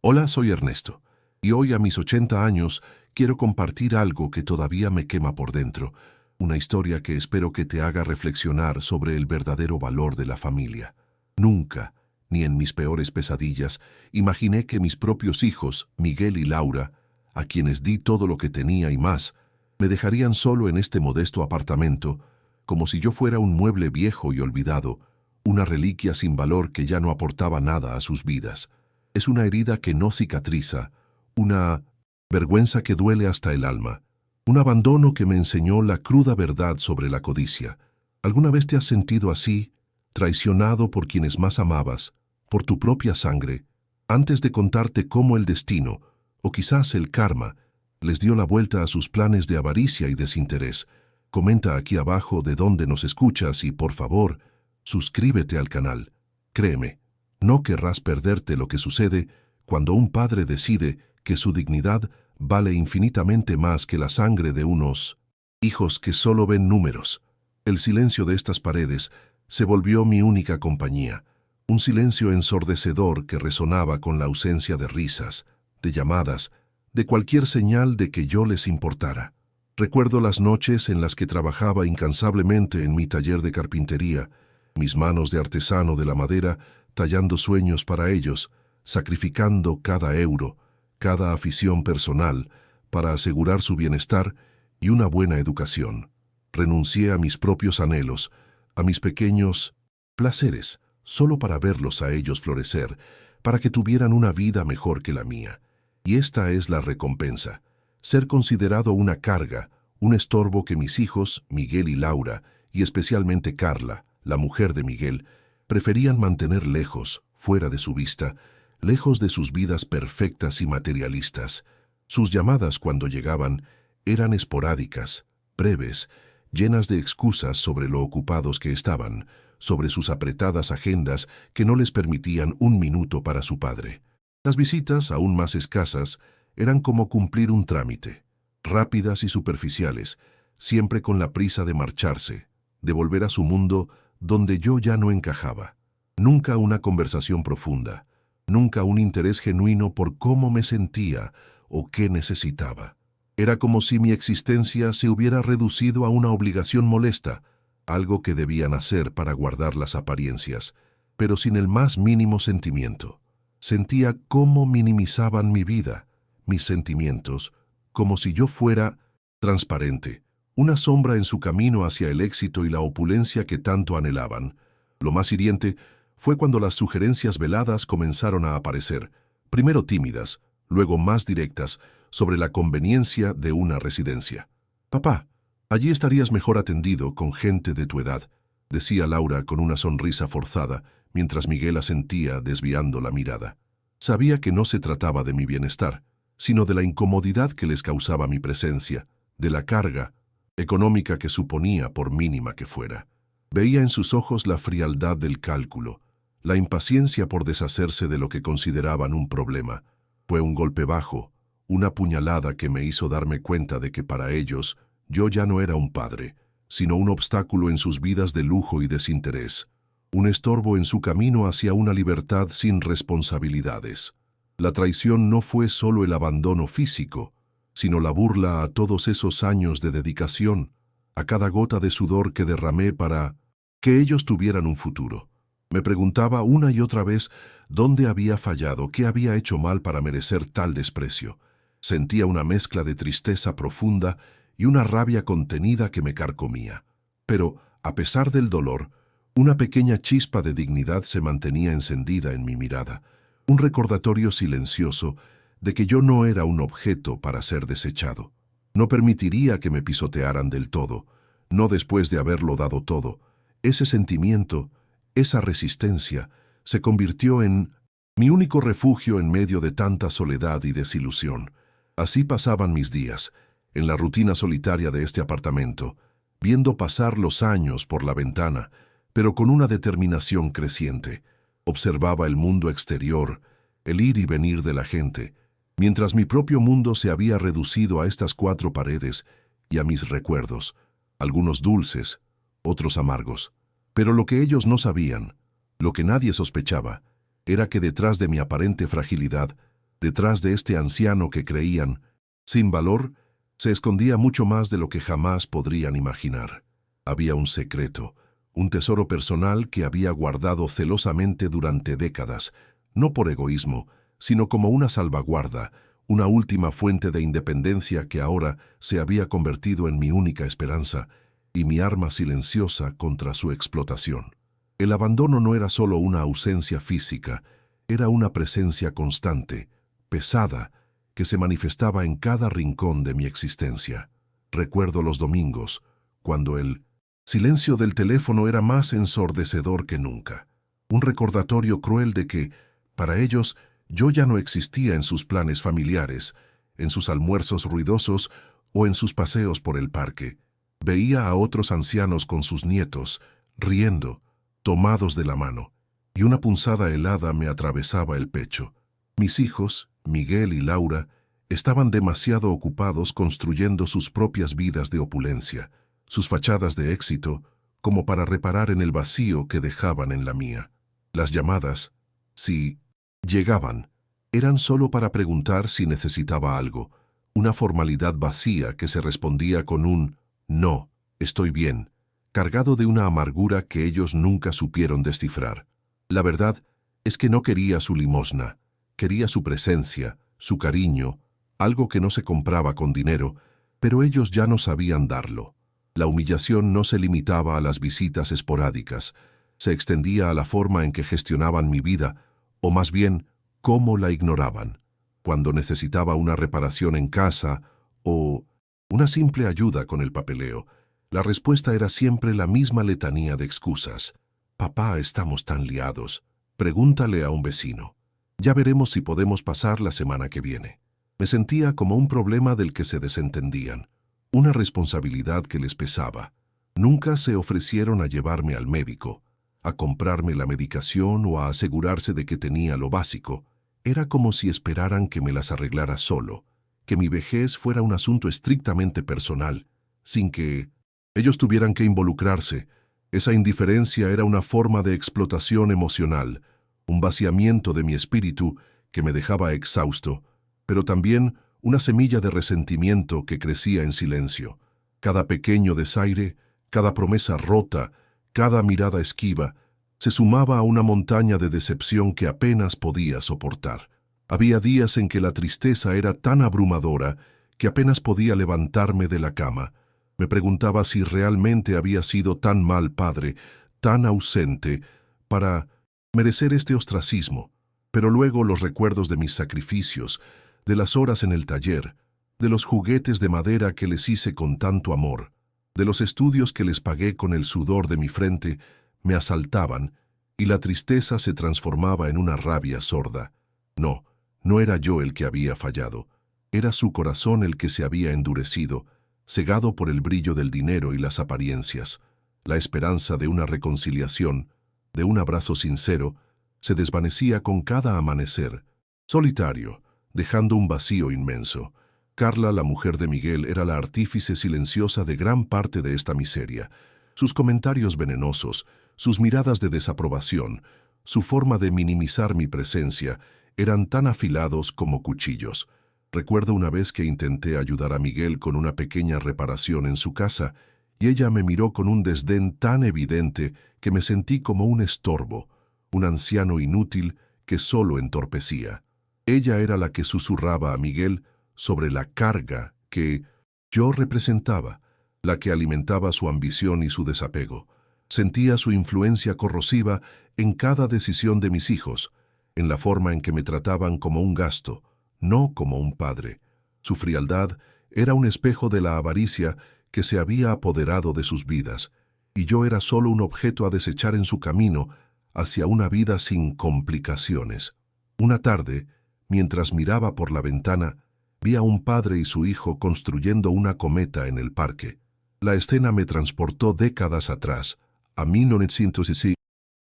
Hola, soy Ernesto, y hoy a mis 80 años quiero compartir algo que todavía me quema por dentro, una historia que espero que te haga reflexionar sobre el verdadero valor de la familia. Nunca, ni en mis peores pesadillas, imaginé que mis propios hijos, Miguel y Laura, a quienes di todo lo que tenía y más, me dejarían solo en este modesto apartamento, como si yo fuera un mueble viejo y olvidado, una reliquia sin valor que ya no aportaba nada a sus vidas. Es una herida que no cicatriza, una vergüenza que duele hasta el alma, un abandono que me enseñó la cruda verdad sobre la codicia. ¿Alguna vez te has sentido así, traicionado por quienes más amabas, por tu propia sangre, antes de contarte cómo el destino, o quizás el karma, les dio la vuelta a sus planes de avaricia y desinterés? Comenta aquí abajo de dónde nos escuchas y, por favor, suscríbete al canal. Créeme, no querrás perderte lo que sucede cuando un padre decide que su dignidad vale infinitamente más que la sangre de unos hijos que solo ven números. El silencio de estas paredes se volvió mi única compañía, un silencio ensordecedor que resonaba con la ausencia de risas, de llamadas, de cualquier señal de que yo les importara. Recuerdo las noches en las que trabajaba incansablemente en mi taller de carpintería, mis manos de artesano de la madera tallando sueños para ellos, sacrificando cada euro, cada afición personal, para asegurar su bienestar y una buena educación. Renuncié a mis propios anhelos, a mis pequeños placeres, solo para verlos a ellos florecer, para que tuvieran una vida mejor que la mía. Y esta es la recompensa: ser considerado una carga, un estorbo que mis hijos, Miguel y Laura, y especialmente Carla, la mujer de Miguel, preferían mantener lejos, fuera de su vista, lejos de sus vidas perfectas y materialistas. Sus llamadas, cuando llegaban, eran esporádicas, breves, llenas de excusas sobre lo ocupados que estaban, sobre sus apretadas agendas que no les permitían un minuto para su padre. Las visitas, aún más escasas, eran como cumplir un trámite, rápidas y superficiales, siempre con la prisa de marcharse, de volver a su mundo donde yo ya no encajaba. Nunca una conversación profunda, nunca un interés genuino por cómo me sentía o qué necesitaba. Era como si mi existencia se hubiera reducido a una obligación molesta, algo que debían hacer para guardar las apariencias, pero sin el más mínimo sentimiento. Sentía cómo minimizaban mi vida, mis sentimientos, como si yo fuera transparente, una sombra en su camino hacia el éxito y la opulencia que tanto anhelaban. Lo más hiriente fue cuando las sugerencias veladas comenzaron a aparecer, primero tímidas, luego más directas, sobre la conveniencia de una residencia. «Papá, allí estarías mejor atendido con gente de tu edad», decía Laura con una sonrisa forzada, mientras Miguel asentía desviando la mirada. Sabía que no se trataba de mi bienestar, sino de la incomodidad que les causaba mi presencia, de la carga económica que suponía, por mínima que fuera. Veía en sus ojos la frialdad del cálculo, la impaciencia por deshacerse de lo que consideraban un problema. Fue un golpe bajo, una puñalada que me hizo darme cuenta de que para ellos yo ya no era un padre, sino un obstáculo en sus vidas de lujo y desinterés, un estorbo en su camino hacia una libertad sin responsabilidades. La traición no fue solo el abandono físico, sino la burla a todos esos años de dedicación, a cada gota de sudor que derramé para que ellos tuvieran un futuro. Me preguntaba una y otra vez dónde había fallado, qué había hecho mal para merecer tal desprecio. Sentía una mezcla de tristeza profunda y una rabia contenida que me carcomía. Pero, a pesar del dolor, una pequeña chispa de dignidad se mantenía encendida en mi mirada, un recordatorio silencioso de que yo no era un objeto para ser desechado. No permitiría que me pisotearan del todo, no después de haberlo dado todo. Ese sentimiento, esa resistencia, se convirtió en mi único refugio en medio de tanta soledad y desilusión. Así pasaban mis días, en la rutina solitaria de este apartamento, viendo pasar los años por la ventana, pero con una determinación creciente. Observaba el mundo exterior, el ir y venir de la gente, mientras mi propio mundo se había reducido a estas 4 paredes y a mis recuerdos, algunos dulces, otros amargos. Pero lo que ellos no sabían, lo que nadie sospechaba, era que detrás de mi aparente fragilidad Detrás de este anciano que creían sin valor, se escondía mucho más de lo que jamás podrían imaginar. Había un secreto, un tesoro personal que había guardado celosamente durante décadas, no por egoísmo, sino como una salvaguarda, una última fuente de independencia que ahora se había convertido en mi única esperanza y mi arma silenciosa contra su explotación. El abandono no era solo una ausencia física, era una presencia constante, pesada, que se manifestaba en cada rincón de mi existencia. Recuerdo los domingos, cuando el silencio del teléfono era más ensordecedor que nunca. Un recordatorio cruel de que, para ellos, yo ya no existía en sus planes familiares, en sus almuerzos ruidosos o en sus paseos por el parque. Veía a otros ancianos con sus nietos, riendo, tomados de la mano, y una punzada helada me atravesaba el pecho. Mis hijos, Miguel y Laura, estaban demasiado ocupados construyendo sus propias vidas de opulencia, sus fachadas de éxito, como para reparar en el vacío que dejaban en la mía. Las llamadas, si llegaban, eran solo para preguntar si necesitaba algo, una formalidad vacía que se respondía con un «no, estoy bien», cargado de una amargura que ellos nunca supieron descifrar. La verdad es que no quería su limosna, quería su presencia, su cariño, algo que no se compraba con dinero, pero ellos ya no sabían darlo. La humillación no se limitaba a las visitas esporádicas, se extendía a la forma en que gestionaban mi vida, o más bien, cómo la ignoraban. Cuando necesitaba una reparación en casa o una simple ayuda con el papeleo, la respuesta era siempre la misma letanía de excusas. «Papá, estamos tan liados. Pregúntale a un vecino. Ya veremos si podemos pasar la semana que viene». Me sentía como un problema del que se desentendían, una responsabilidad que les pesaba. Nunca se ofrecieron a llevarme al médico, a comprarme la medicación o a asegurarse de que tenía lo básico. Era como si esperaran que me las arreglara solo, que mi vejez fuera un asunto estrictamente personal, sin que ellos tuvieran que involucrarse. Esa indiferencia era una forma de explotación emocional, un vaciamiento de mi espíritu que me dejaba exhausto, pero también una semilla de resentimiento que crecía en silencio. Cada pequeño desaire, cada promesa rota, cada mirada esquiva, se sumaba a una montaña de decepción que apenas podía soportar. Había días en que la tristeza era tan abrumadora que apenas podía levantarme de la cama. Me preguntaba si realmente había sido tan mal padre, tan ausente, para merecer este ostracismo. Pero luego los recuerdos de mis sacrificios, de las horas en el taller, de los juguetes de madera que les hice con tanto amor, de los estudios que les pagué con el sudor de mi frente, me asaltaban, y la tristeza se transformaba en una rabia sorda. No, no era yo el que había fallado, era su corazón el que se había endurecido, cegado por el brillo del dinero y las apariencias. La esperanza de una reconciliación, de un abrazo sincero, se desvanecía con cada amanecer, solitario, dejando un vacío inmenso. Carla, la mujer de Miguel, era la artífice silenciosa de gran parte de esta miseria. Sus comentarios venenosos, sus miradas de desaprobación, su forma de minimizar mi presencia, eran tan afilados como cuchillos. Recuerdo una vez que intenté ayudar a Miguel con una pequeña reparación en su casa, y ella me miró con un desdén tan evidente que me sentí como un estorbo, un anciano inútil que solo entorpecía. Ella era la que susurraba a Miguel sobre la carga que yo representaba, la que alimentaba su ambición y su desapego. Sentía su influencia corrosiva en cada decisión de mis hijos, en la forma en que me trataban como un gasto, no como un padre. Su frialdad era un espejo de la avaricia que se había apoderado de sus vidas, y yo era solo un objeto a desechar en su camino hacia una vida sin complicaciones. Una tarde, mientras miraba por la ventana, vi a un padre y su hijo construyendo una cometa en el parque. La escena me transportó décadas atrás, a 1906,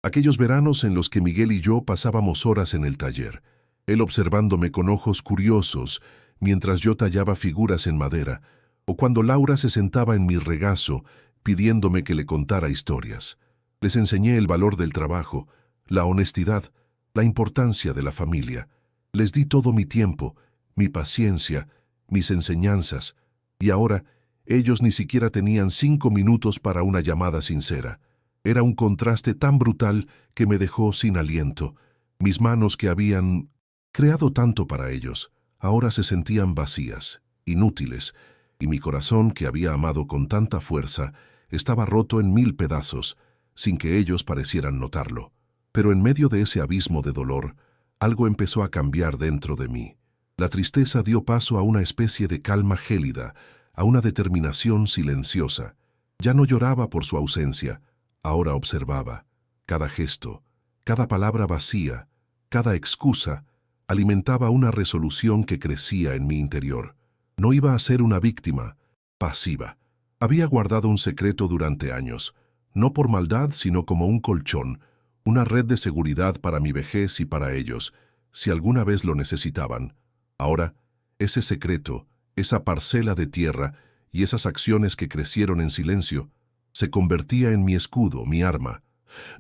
aquellos veranos en los que Miguel y yo pasábamos horas en el taller, él observándome con ojos curiosos mientras yo tallaba figuras en madera, o cuando Laura se sentaba en mi regazo pidiéndome que le contara historias. Les enseñé el valor del trabajo, la honestidad, la importancia de la familia. Les di todo mi tiempo, mi paciencia, mis enseñanzas, y ahora ellos ni siquiera tenían 5 minutos para una llamada sincera. Era un contraste tan brutal que me dejó sin aliento. Mis manos que habían creado tanto para ellos, ahora se sentían vacías, inútiles, y mi corazón que había amado con tanta fuerza estaba roto en 1000 pedazos, sin que ellos parecieran notarlo. Pero en medio de ese abismo de dolor, algo empezó a cambiar dentro de mí. La tristeza dio paso a una especie de calma gélida, a una determinación silenciosa. Ya no lloraba por su ausencia, ahora observaba. Cada gesto, cada palabra vacía, cada excusa, alimentaba una resolución que crecía en mi interior. No iba a ser una víctima, pasiva. Había guardado un secreto durante años, no por maldad, sino como un colchón, una red de seguridad para mi vejez y para ellos, si alguna vez lo necesitaban. Ahora, ese secreto, esa parcela de tierra y esas acciones que crecieron en silencio, se convertía en mi escudo, mi arma.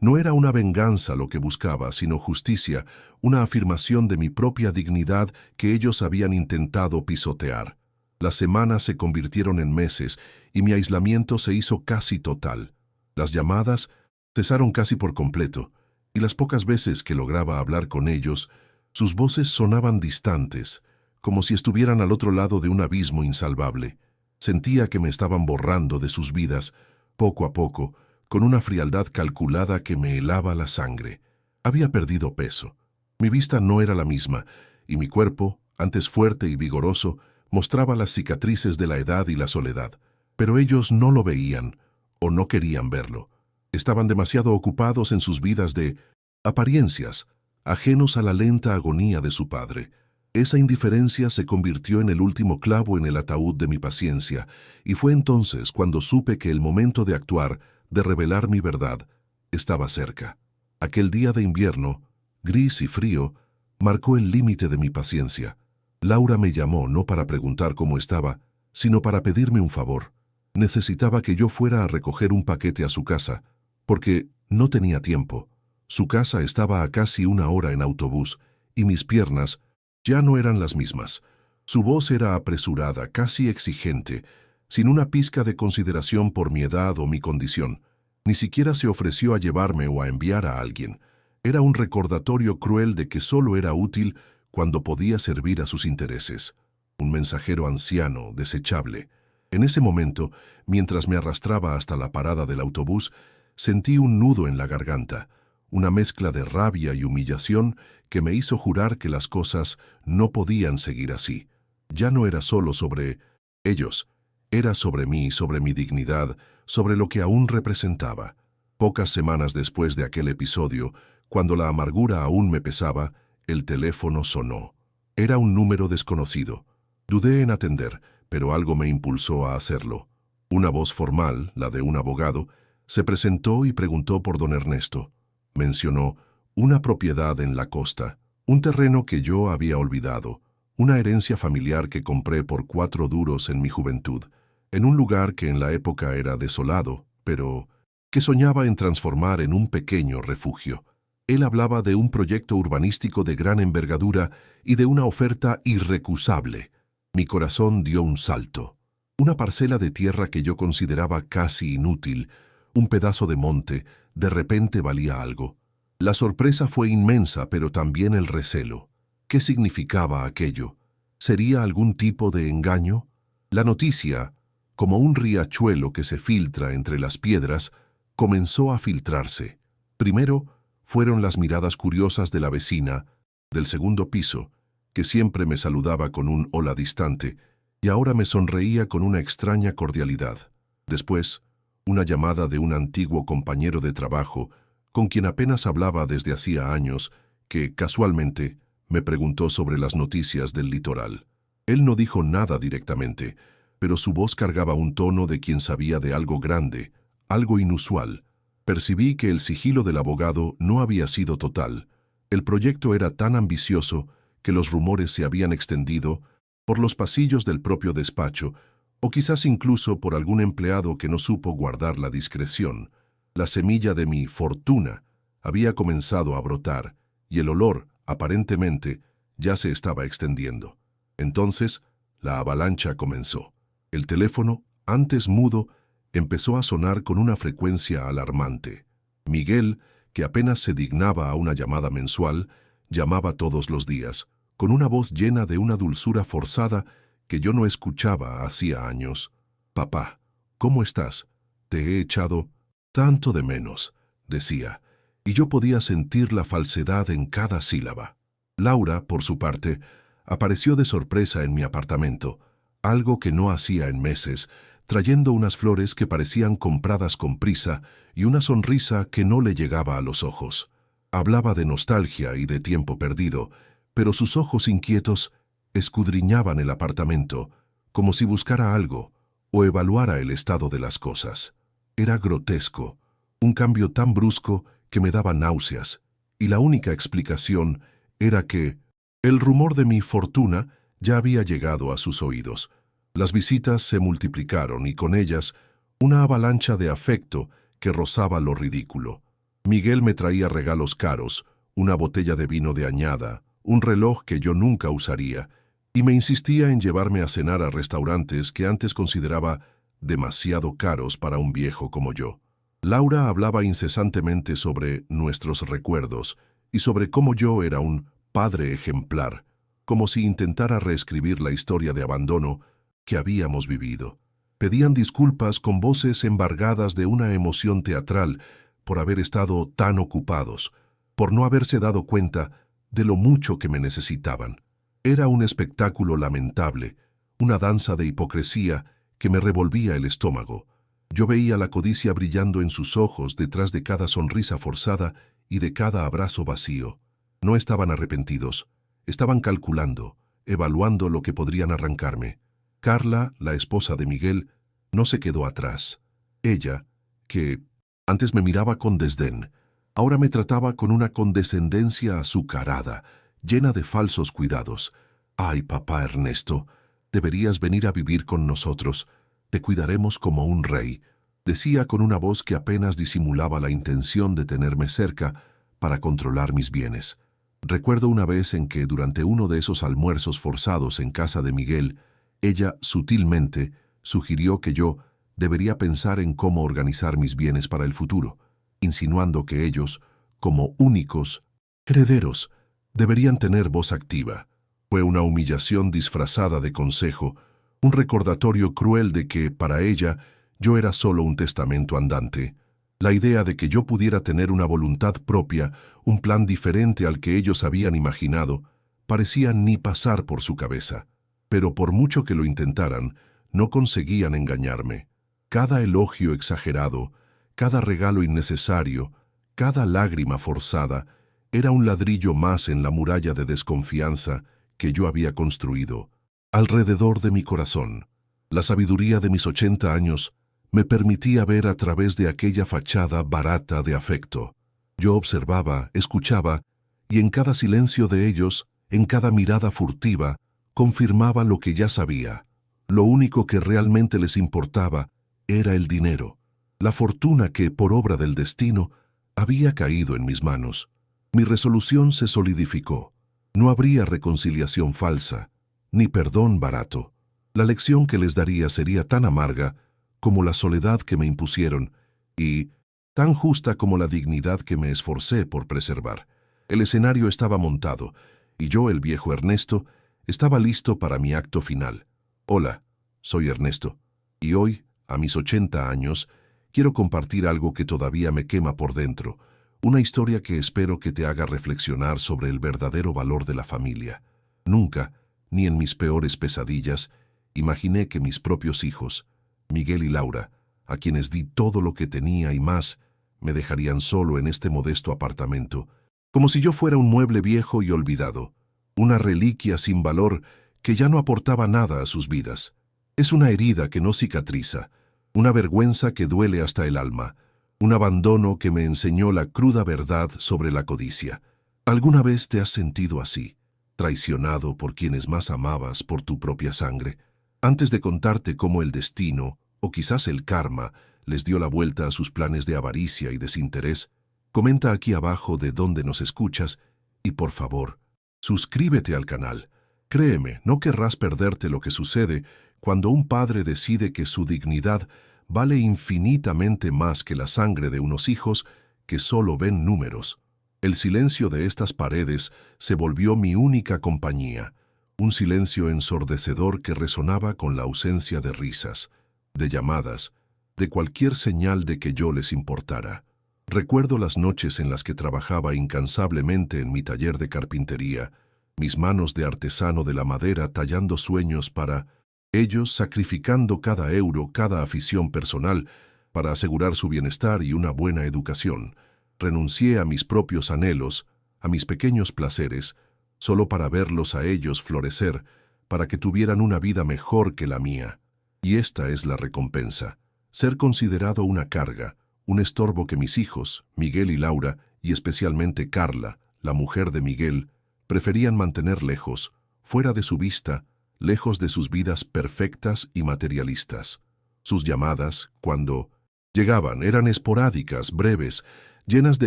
No era una venganza lo que buscaba, sino justicia, una afirmación de mi propia dignidad que ellos habían intentado pisotear. Las semanas se convirtieron en meses y mi aislamiento se hizo casi total. Las llamadas cesaron casi por completo, y las pocas veces que lograba hablar con ellos, sus voces sonaban distantes, como si estuvieran al otro lado de un abismo insalvable. Sentía que me estaban borrando de sus vidas, poco a poco, con una frialdad calculada que me helaba la sangre. Había perdido peso. Mi vista no era la misma, y mi cuerpo, antes fuerte y vigoroso, mostraba las cicatrices de la edad y la soledad. Pero ellos no lo veían, o no querían verlo. Estaban demasiado ocupados en sus vidas de apariencias, ajenos a la lenta agonía de su padre. Esa indiferencia se convirtió en el último clavo en el ataúd de mi paciencia, y fue entonces cuando supe que el momento de actuar, de revelar mi verdad, estaba cerca. Aquel día de invierno, gris y frío, marcó el límite de mi paciencia. Laura me llamó no para preguntar cómo estaba, sino para pedirme un favor. Necesitaba que yo fuera a recoger un paquete a su casa, porque no tenía tiempo. Su casa estaba a casi 1 hora en autobús, y mis piernas ya no eran las mismas. Su voz era apresurada, casi exigente, sin una pizca de consideración por mi edad o mi condición. Ni siquiera se ofreció a llevarme o a enviar a alguien. Era un recordatorio cruel de que solo era útil cuando podía servir a sus intereses. Un mensajero anciano, desechable. En ese momento, mientras me arrastraba hasta la parada del autobús, sentí un nudo en la garganta, una mezcla de rabia y humillación que me hizo jurar que las cosas no podían seguir así. Ya no era solo sobre ellos, era sobre mí, sobre mi dignidad, sobre lo que aún representaba. Pocas semanas después de aquel episodio, cuando la amargura aún me pesaba, el teléfono sonó. Era un número desconocido. Dudé en atender, pero algo me impulsó a hacerlo. Una voz formal, la de un abogado, se presentó y preguntó por don Ernesto. Mencionó una propiedad en la costa, un terreno que yo había olvidado, una herencia familiar que compré por 4 duros en mi juventud, en un lugar que en la época era desolado, pero que soñaba en transformar en un pequeño refugio. Él hablaba de un proyecto urbanístico de gran envergadura y de una oferta irrecusable. Mi corazón dio un salto. Una parcela de tierra que yo consideraba casi inútil, un pedazo de monte, de repente valía algo. La sorpresa fue inmensa, pero también el recelo. ¿Qué significaba aquello? ¿Sería algún tipo de engaño? La noticia, como un riachuelo que se filtra entre las piedras, comenzó a filtrarse. Primero fueron las miradas curiosas de la vecina, del segundo piso, que siempre me saludaba con un hola distante, y ahora me sonreía con una extraña cordialidad. Después, una llamada de un antiguo compañero de trabajo, con quien apenas hablaba desde hacía años, que, casualmente, me preguntó sobre las noticias del litoral. Él no dijo nada directamente, pero su voz cargaba un tono de quien sabía de algo grande, algo inusual. Percibí que el sigilo del abogado no había sido total. El proyecto era tan ambicioso que los rumores se habían extendido por los pasillos del propio despacho, o quizás incluso por algún empleado que no supo guardar la discreción. La semilla de mi fortuna había comenzado a brotar, y el olor, aparentemente, ya se estaba extendiendo. Entonces, la avalancha comenzó. El teléfono, antes mudo, empezó a sonar con una frecuencia alarmante. Miguel, que apenas se dignaba a una llamada mensual, llamaba todos los días, con una voz llena de una dulzura forzada que yo no escuchaba hacía años. «Papá, ¿cómo estás? Te he echado tanto de menos», decía, y yo podía sentir la falsedad en cada sílaba. Laura, por su parte, apareció de sorpresa en mi apartamento, algo que no hacía en meses, trayendo unas flores que parecían compradas con prisa y una sonrisa que no le llegaba a los ojos. Hablaba de nostalgia y de tiempo perdido, pero sus ojos inquietos escudriñaban el apartamento, como si buscara algo o evaluara el estado de las cosas. Era grotesco, un cambio tan brusco que me daba náuseas, y la única explicación era que el rumor de mi fortuna ya había llegado a sus oídos. Las visitas se multiplicaron y con ellas una avalancha de afecto que rozaba lo ridículo. Miguel me traía regalos caros, una botella de vino de añada, un reloj que yo nunca usaría, y me insistía en llevarme a cenar a restaurantes que antes consideraba demasiado caros para un viejo como yo. Laura hablaba incesantemente sobre nuestros recuerdos y sobre cómo yo era un padre ejemplar, como si intentara reescribir la historia de abandono que habíamos vivido. Pedían disculpas con voces embargadas de una emoción teatral por haber estado tan ocupados, por no haberse dado cuenta de lo mucho que me necesitaban. Era un espectáculo lamentable, una danza de hipocresía que me revolvía el estómago. Yo veía la codicia brillando en sus ojos detrás de cada sonrisa forzada y de cada abrazo vacío. No estaban arrepentidos, estaban calculando, evaluando lo que podrían arrancarme. Carla, la esposa de Miguel, no se quedó atrás. Ella, que antes me miraba con desdén, ahora me trataba con una condescendencia azucarada, llena de falsos cuidados. «Ay, papá Ernesto, deberías venir a vivir con nosotros. Te cuidaremos como un rey», decía con una voz que apenas disimulaba la intención de tenerme cerca para controlar mis bienes. Recuerdo una vez en que durante uno de esos almuerzos forzados en casa de Miguel, ella sutilmente sugirió que yo debería pensar en cómo organizar mis bienes para el futuro, insinuando que ellos, como únicos herederos, deberían tener voz activa. Fue una humillación disfrazada de consejo, un recordatorio cruel de que, para ella, yo era solo un testamento andante. La idea de que yo pudiera tener una voluntad propia, un plan diferente al que ellos habían imaginado, parecía ni pasar por su cabeza. Pero por mucho que lo intentaran, no conseguían engañarme. Cada elogio exagerado, cada regalo innecesario, cada lágrima forzada, era un ladrillo más en la muralla de desconfianza que yo había construido alrededor de mi corazón. La sabiduría de mis 80 años me permitía ver a través de aquella fachada barata de afecto. Yo observaba, escuchaba, y en cada silencio de ellos, en cada mirada furtiva, confirmaba lo que ya sabía. Lo único que realmente les importaba era el dinero, la fortuna que, por obra del destino, había caído en mis manos. Mi resolución se solidificó. No habría reconciliación falsa, ni perdón barato. La lección que les daría sería tan amarga como la soledad que me impusieron y tan justa como la dignidad que me esforcé por preservar. El escenario estaba montado y yo, el viejo Ernesto, estaba listo para mi acto final. Hola, soy Ernesto, y hoy, a mis 80 años, quiero compartir algo que todavía me quema por dentro, una historia que espero que te haga reflexionar sobre el verdadero valor de la familia. Nunca, ni en mis peores pesadillas, imaginé que mis propios hijos, Miguel y Laura, a quienes di todo lo que tenía y más, me dejarían solo en este modesto apartamento, como si yo fuera un mueble viejo y olvidado, una reliquia sin valor que ya no aportaba nada a sus vidas. Es una herida que no cicatriza, una vergüenza que duele hasta el alma, un abandono que me enseñó la cruda verdad sobre la codicia. ¿Alguna vez te has sentido así, traicionado por quienes más amabas por tu propia sangre? Antes de contarte cómo el destino, o quizás el karma, les dio la vuelta a sus planes de avaricia y desinterés, comenta aquí abajo de dónde nos escuchas y, por favor, Suscríbete al canal. Créeme, no querrás perderte lo que sucede cuando un padre decide que su dignidad vale infinitamente más que la sangre de unos hijos que solo ven números. El silencio de estas paredes se volvió mi única compañía, un silencio ensordecedor que resonaba con la ausencia de risas, de llamadas, de cualquier señal de que yo les importara. Recuerdo las noches en las que trabajaba incansablemente en mi taller de carpintería, mis manos de artesano de la madera tallando sueños para ellos, sacrificando cada euro, cada afición personal, para asegurar su bienestar y una buena educación. Renuncié a mis propios anhelos, a mis pequeños placeres, solo para verlos a ellos florecer, para que tuvieran una vida mejor que la mía. Y esta es la recompensa: ser considerado una carga, un estorbo que mis hijos, Miguel y Laura, y especialmente Carla, la mujer de Miguel, preferían mantener lejos, fuera de su vista, lejos de sus vidas perfectas y materialistas. Sus llamadas, cuando llegaban, eran esporádicas, breves, llenas de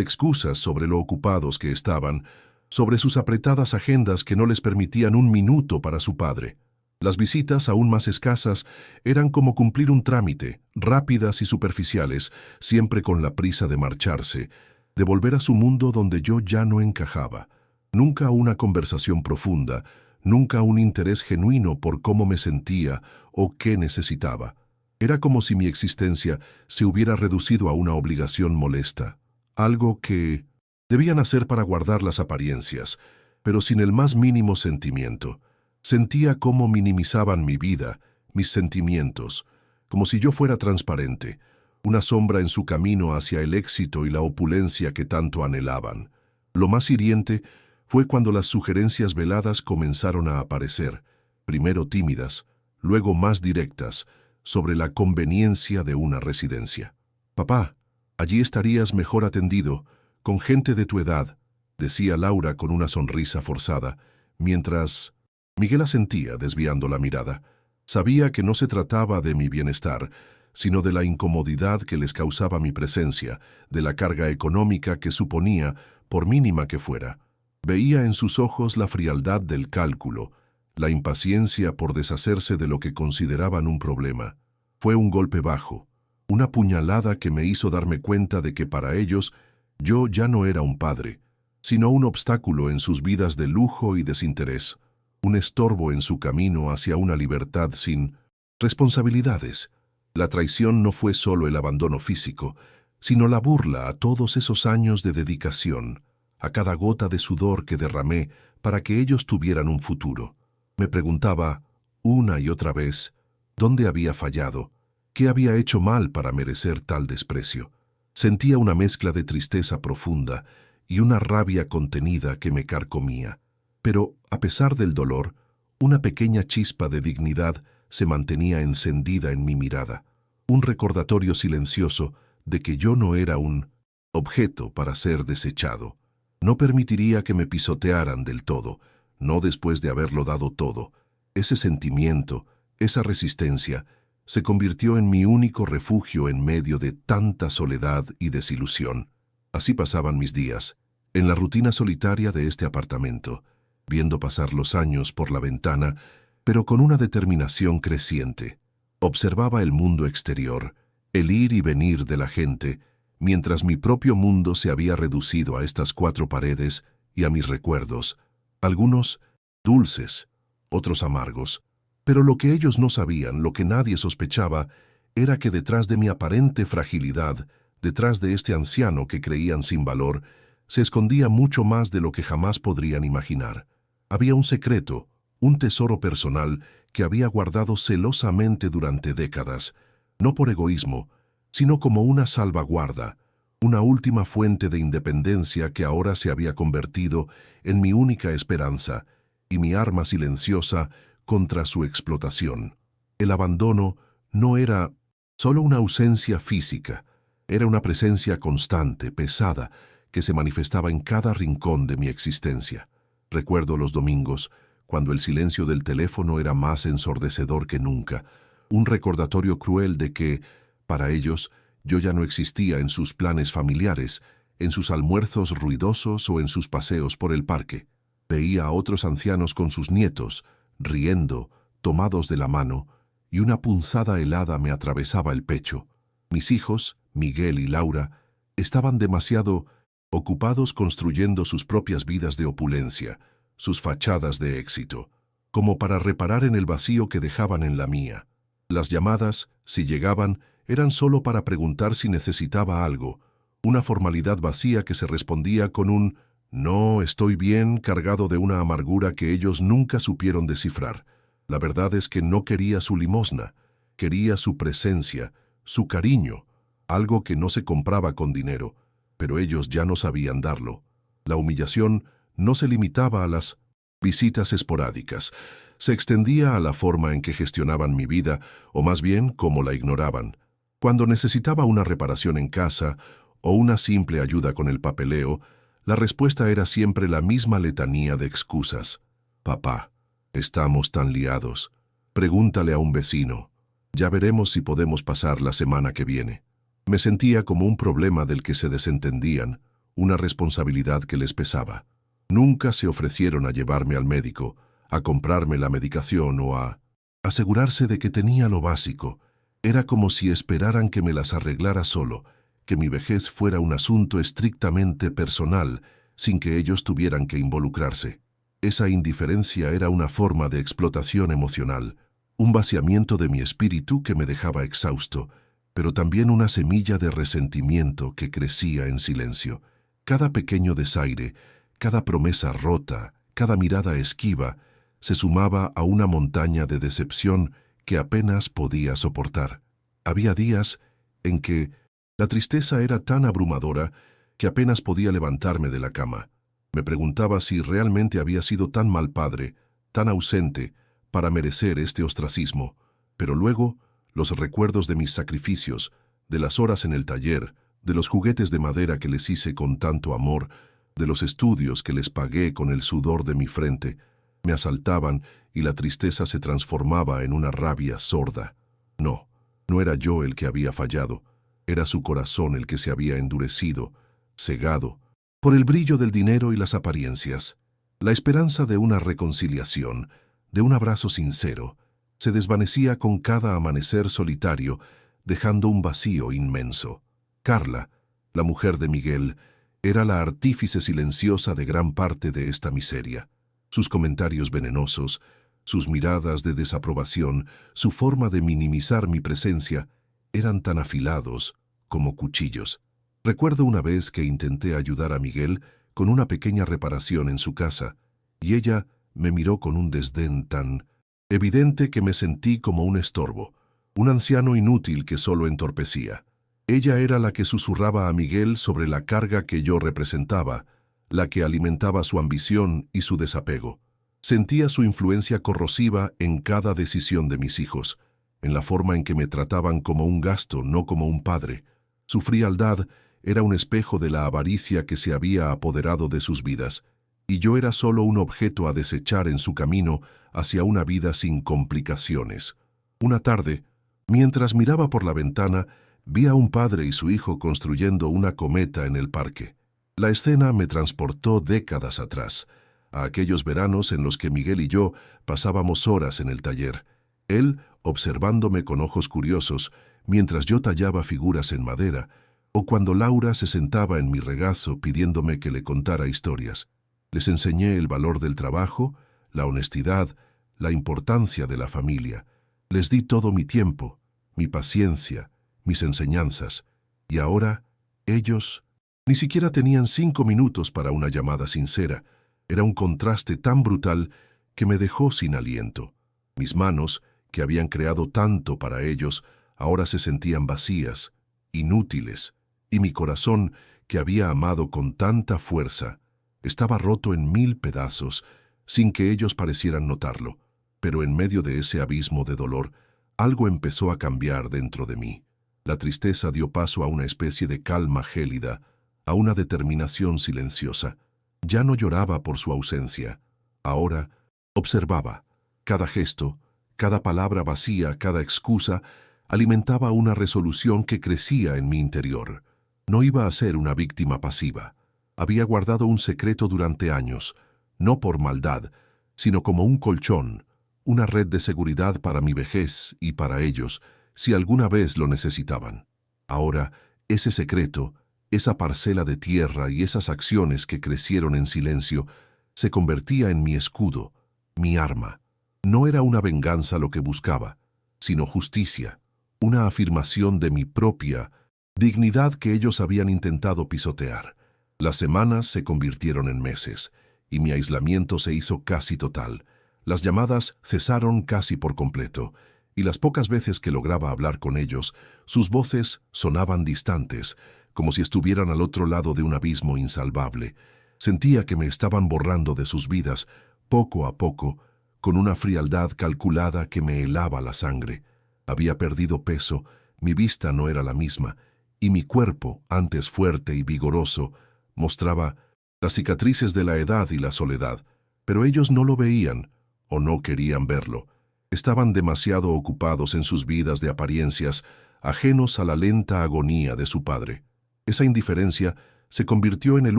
excusas sobre lo ocupados que estaban, sobre sus apretadas agendas que no les permitían un minuto para su padre. Las visitas, aún más escasas, eran como cumplir un trámite, rápidas y superficiales, siempre con la prisa de marcharse, de volver a su mundo donde yo ya no encajaba. Nunca una conversación profunda, nunca un interés genuino por cómo me sentía o qué necesitaba. Era como si mi existencia se hubiera reducido a una obligación molesta, algo que debían hacer para guardar las apariencias, pero sin el más mínimo sentimiento. Sentía cómo minimizaban mi vida, mis sentimientos, como si yo fuera transparente, una sombra en su camino hacia el éxito y la opulencia que tanto anhelaban. Lo más hiriente fue cuando las sugerencias veladas comenzaron a aparecer, primero tímidas, luego más directas, sobre la conveniencia de una residencia. «Papá, allí estarías mejor atendido, con gente de tu edad», decía Laura con una sonrisa forzada, mientras Miguel asentía, desviando la mirada. Sabía que no se trataba de mi bienestar, sino de la incomodidad que les causaba mi presencia, de la carga económica que suponía, por mínima que fuera. Veía en sus ojos la frialdad del cálculo, la impaciencia por deshacerse de lo que consideraban un problema. Fue un golpe bajo, una puñalada que me hizo darme cuenta de que para ellos yo ya no era un padre, sino un obstáculo en sus vidas de lujo y desinterés, un estorbo en su camino hacia una libertad sin responsabilidades. La traición no fue solo el abandono físico, sino la burla a todos esos años de dedicación, a cada gota de sudor que derramé para que ellos tuvieran un futuro. Me preguntaba, una y otra vez, ¿dónde había fallado? ¿Qué había hecho mal para merecer tal desprecio? Sentía una mezcla de tristeza profunda y una rabia contenida que me carcomía. Pero, a pesar del dolor, una pequeña chispa de dignidad se mantenía encendida en mi mirada, un recordatorio silencioso de que yo no era un objeto para ser desechado. No permitiría que me pisotearan del todo, no después de haberlo dado todo. Ese sentimiento, esa resistencia, se convirtió en mi único refugio en medio de tanta soledad y desilusión. Así pasaban mis días, en la rutina solitaria de este apartamento, viendo pasar los años por la ventana, pero con una determinación creciente. Observaba el mundo exterior, el ir y venir de la gente, mientras mi propio mundo se había reducido a estas 4 paredes y a mis recuerdos, algunos dulces, otros amargos. Pero lo que ellos no sabían, lo que nadie sospechaba, era que detrás de mi aparente fragilidad, detrás de este anciano que creían sin valor, se escondía mucho más de lo que jamás podrían imaginar. Había un secreto, un tesoro personal que había guardado celosamente durante décadas, no por egoísmo, sino como una salvaguarda, una última fuente de independencia que ahora se había convertido en mi única esperanza y mi arma silenciosa contra su explotación. El abandono no era solo una ausencia física, era una presencia constante, pesada, que se manifestaba en cada rincón de mi existencia. Recuerdo los domingos, cuando el silencio del teléfono era más ensordecedor que nunca, un recordatorio cruel de que, para ellos, yo ya no existía en sus planes familiares, en sus almuerzos ruidosos o en sus paseos por el parque. Veía a otros ancianos con sus nietos, riendo, tomados de la mano, y una punzada helada me atravesaba el pecho. Mis hijos, Miguel y Laura, estaban demasiado ocupados construyendo sus propias vidas de opulencia, sus fachadas de éxito, como para reparar en el vacío que dejaban en la mía. Las llamadas, si llegaban, eran solo para preguntar si necesitaba algo, una formalidad vacía que se respondía con un «no, estoy bien», cargado de una amargura que ellos nunca supieron descifrar. La verdad es que no quería su limosna, quería su presencia, su cariño, algo que no se compraba con dinero, pero ellos ya no sabían darlo. La humillación no se limitaba a las visitas esporádicas, se extendía a la forma en que gestionaban mi vida, o más bien cómo la ignoraban. Cuando necesitaba una reparación en casa o una simple ayuda con el papeleo, la respuesta era siempre la misma letanía de excusas. «Papá, estamos tan liados. Pregúntale a un vecino. Ya veremos si podemos pasar la semana que viene». Me sentía como un problema del que se desentendían, una responsabilidad que les pesaba. Nunca se ofrecieron a llevarme al médico, a comprarme la medicación o a asegurarse de que tenía lo básico. Era como si esperaran que me las arreglara solo, que mi vejez fuera un asunto estrictamente personal, sin que ellos tuvieran que involucrarse. Esa indiferencia era una forma de explotación emocional, un vaciamiento de mi espíritu que me dejaba exhausto, pero también una semilla de resentimiento que crecía en silencio. Cada pequeño desaire, cada promesa rota, cada mirada esquiva, se sumaba a una montaña de decepción que apenas podía soportar. Había días en que la tristeza era tan abrumadora que apenas podía levantarme de la cama. Me preguntaba si realmente había sido tan mal padre, tan ausente, para merecer este ostracismo, pero luego los recuerdos de mis sacrificios, de las horas en el taller, de los juguetes de madera que les hice con tanto amor, de los estudios que les pagué con el sudor de mi frente, me asaltaban y la tristeza se transformaba en una rabia sorda. No, no era yo el que había fallado, era su corazón el que se había endurecido, cegado, por el brillo del dinero y las apariencias. La esperanza de una reconciliación, de un abrazo sincero, se desvanecía con cada amanecer solitario, dejando un vacío inmenso. Carla, la mujer de Miguel, era la artífice silenciosa de gran parte de esta miseria. Sus comentarios venenosos, sus miradas de desaprobación, su forma de minimizar mi presencia, eran tan afilados como cuchillos. Recuerdo una vez que intenté ayudar a Miguel con una pequeña reparación en su casa, y ella me miró con un desdén tan evidente que me sentí como un estorbo, un anciano inútil que solo entorpecía. Ella era la que susurraba a Miguel sobre la carga que yo representaba, la que alimentaba su ambición y su desapego. Sentía su influencia corrosiva en cada decisión de mis hijos, en la forma en que me trataban como un gasto, no como un padre. Su frialdad era un espejo de la avaricia que se había apoderado de sus vidas, y yo era solo un objeto a desechar en su camino hacia una vida sin complicaciones. Una tarde, mientras miraba por la ventana, vi a un padre y su hijo construyendo una cometa en el parque. La escena me transportó décadas atrás, a aquellos veranos en los que Miguel y yo pasábamos horas en el taller, él observándome con ojos curiosos mientras yo tallaba figuras en madera, o cuando Laura se sentaba en mi regazo pidiéndome que le contara historias. Les enseñé el valor del trabajo, la honestidad, la importancia de la familia. Les di todo mi tiempo, mi paciencia, mis enseñanzas, y ahora ellos ni siquiera tenían 5 minutos para una llamada sincera. Era un contraste tan brutal que me dejó sin aliento. Mis manos, que habían creado tanto para ellos, ahora se sentían vacías, inútiles, y mi corazón, que había amado con tanta fuerza, estaba roto en 1000 pedazos, sin que ellos parecieran notarlo. Pero en medio de ese abismo de dolor, algo empezó a cambiar dentro de mí. La tristeza dio paso a una especie de calma gélida, a una determinación silenciosa. Ya no lloraba por su ausencia. Ahora observaba. Cada gesto, cada palabra vacía, cada excusa, alimentaba una resolución que crecía en mi interior. No iba a ser una víctima pasiva. Había guardado un secreto durante años, no por maldad, sino como un colchón, una red de seguridad para mi vejez y para ellos, si alguna vez lo necesitaban. Ahora, ese secreto, esa parcela de tierra y esas acciones que crecieron en silencio, se convertía en mi escudo, mi arma. No era una venganza lo que buscaba, sino justicia, una afirmación de mi propia dignidad que ellos habían intentado pisotear. Las semanas se convirtieron en meses, y mi aislamiento se hizo casi total. Las llamadas cesaron casi por completo, y las pocas veces que lograba hablar con ellos, sus voces sonaban distantes, como si estuvieran al otro lado de un abismo insalvable. Sentía que me estaban borrando de sus vidas, poco a poco, con una frialdad calculada que me helaba la sangre. Había perdido peso, mi vista no era la misma, y mi cuerpo, antes fuerte y vigoroso, mostraba las cicatrices de la edad y la soledad, pero ellos no lo veían, o no querían verlo. Estaban demasiado ocupados en sus vidas de apariencias, ajenos a la lenta agonía de su padre. Esa indiferencia se convirtió en el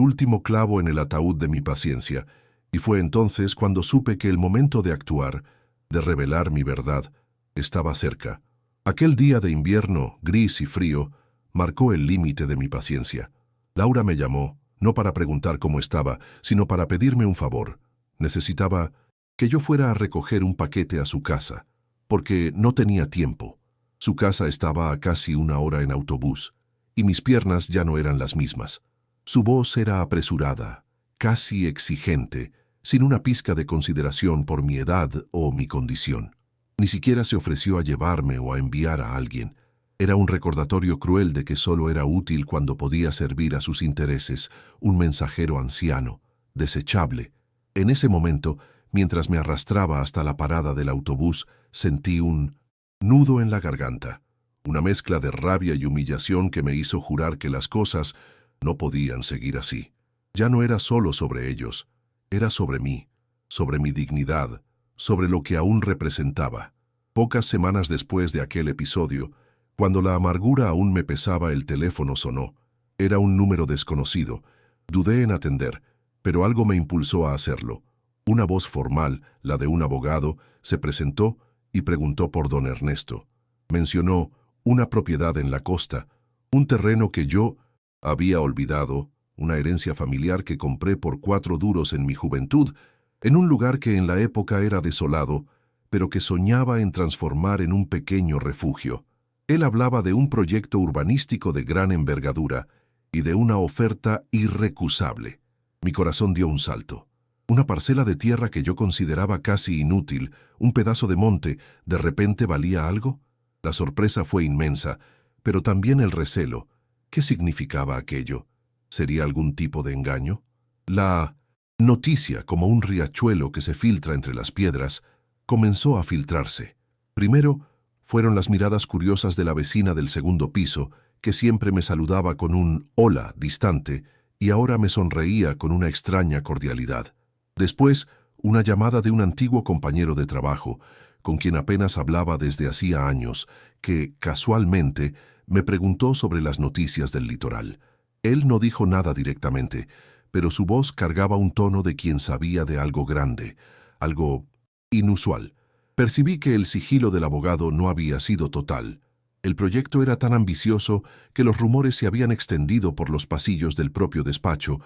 último clavo en el ataúd de mi paciencia, y fue entonces cuando supe que el momento de actuar, de revelar mi verdad, estaba cerca. Aquel día de invierno, gris y frío, marcó el límite de mi paciencia. Laura me llamó, no para preguntar cómo estaba, sino para pedirme un favor. Necesitaba que yo fuera a recoger un paquete a su casa, porque no tenía tiempo. Su casa estaba a casi 1 hora en autobús, y mis piernas ya no eran las mismas. Su voz era apresurada, casi exigente, sin una pizca de consideración por mi edad o mi condición. Ni siquiera se ofreció a llevarme o a enviar a alguien. Era un recordatorio cruel de que solo era útil cuando podía servir a sus intereses, un mensajero anciano, desechable. En ese momento, mientras me arrastraba hasta la parada del autobús, sentí un nudo en la garganta, una mezcla de rabia y humillación que me hizo jurar que las cosas no podían seguir así. Ya no era solo sobre ellos, era sobre mí, sobre mi dignidad, sobre lo que aún representaba. Pocas semanas después de aquel episodio, cuando la amargura aún me pesaba, el teléfono sonó. Era un número desconocido. Dudé en atender, pero algo me impulsó a hacerlo. Una voz formal, la de un abogado, se presentó y preguntó por don Ernesto. Mencionó una propiedad en la costa, un terreno que yo había olvidado, una herencia familiar que compré por 4 duros en mi juventud, en un lugar que en la época era desolado, pero que soñaba en transformar en un pequeño refugio. Él hablaba de un proyecto urbanístico de gran envergadura y de una oferta irrecusable. Mi corazón dio un salto. Una parcela de tierra que yo consideraba casi inútil, un pedazo de monte, ¿de repente valía algo? La sorpresa fue inmensa, pero también el recelo. ¿Qué significaba aquello? ¿Sería algún tipo de engaño? La noticia, como un riachuelo que se filtra entre las piedras, comenzó a filtrarse. Primero, fueron las miradas curiosas de la vecina del segundo piso, que siempre me saludaba con un hola distante y ahora me sonreía con una extraña cordialidad. Después, una llamada de un antiguo compañero de trabajo, con quien apenas hablaba desde hacía años, que, casualmente, me preguntó sobre las noticias del litoral. Él no dijo nada directamente, pero su voz cargaba un tono de quien sabía de algo grande, algo inusual. Percibí que el sigilo del abogado no había sido total. El proyecto era tan ambicioso que los rumores se habían extendido por los pasillos del propio despacho,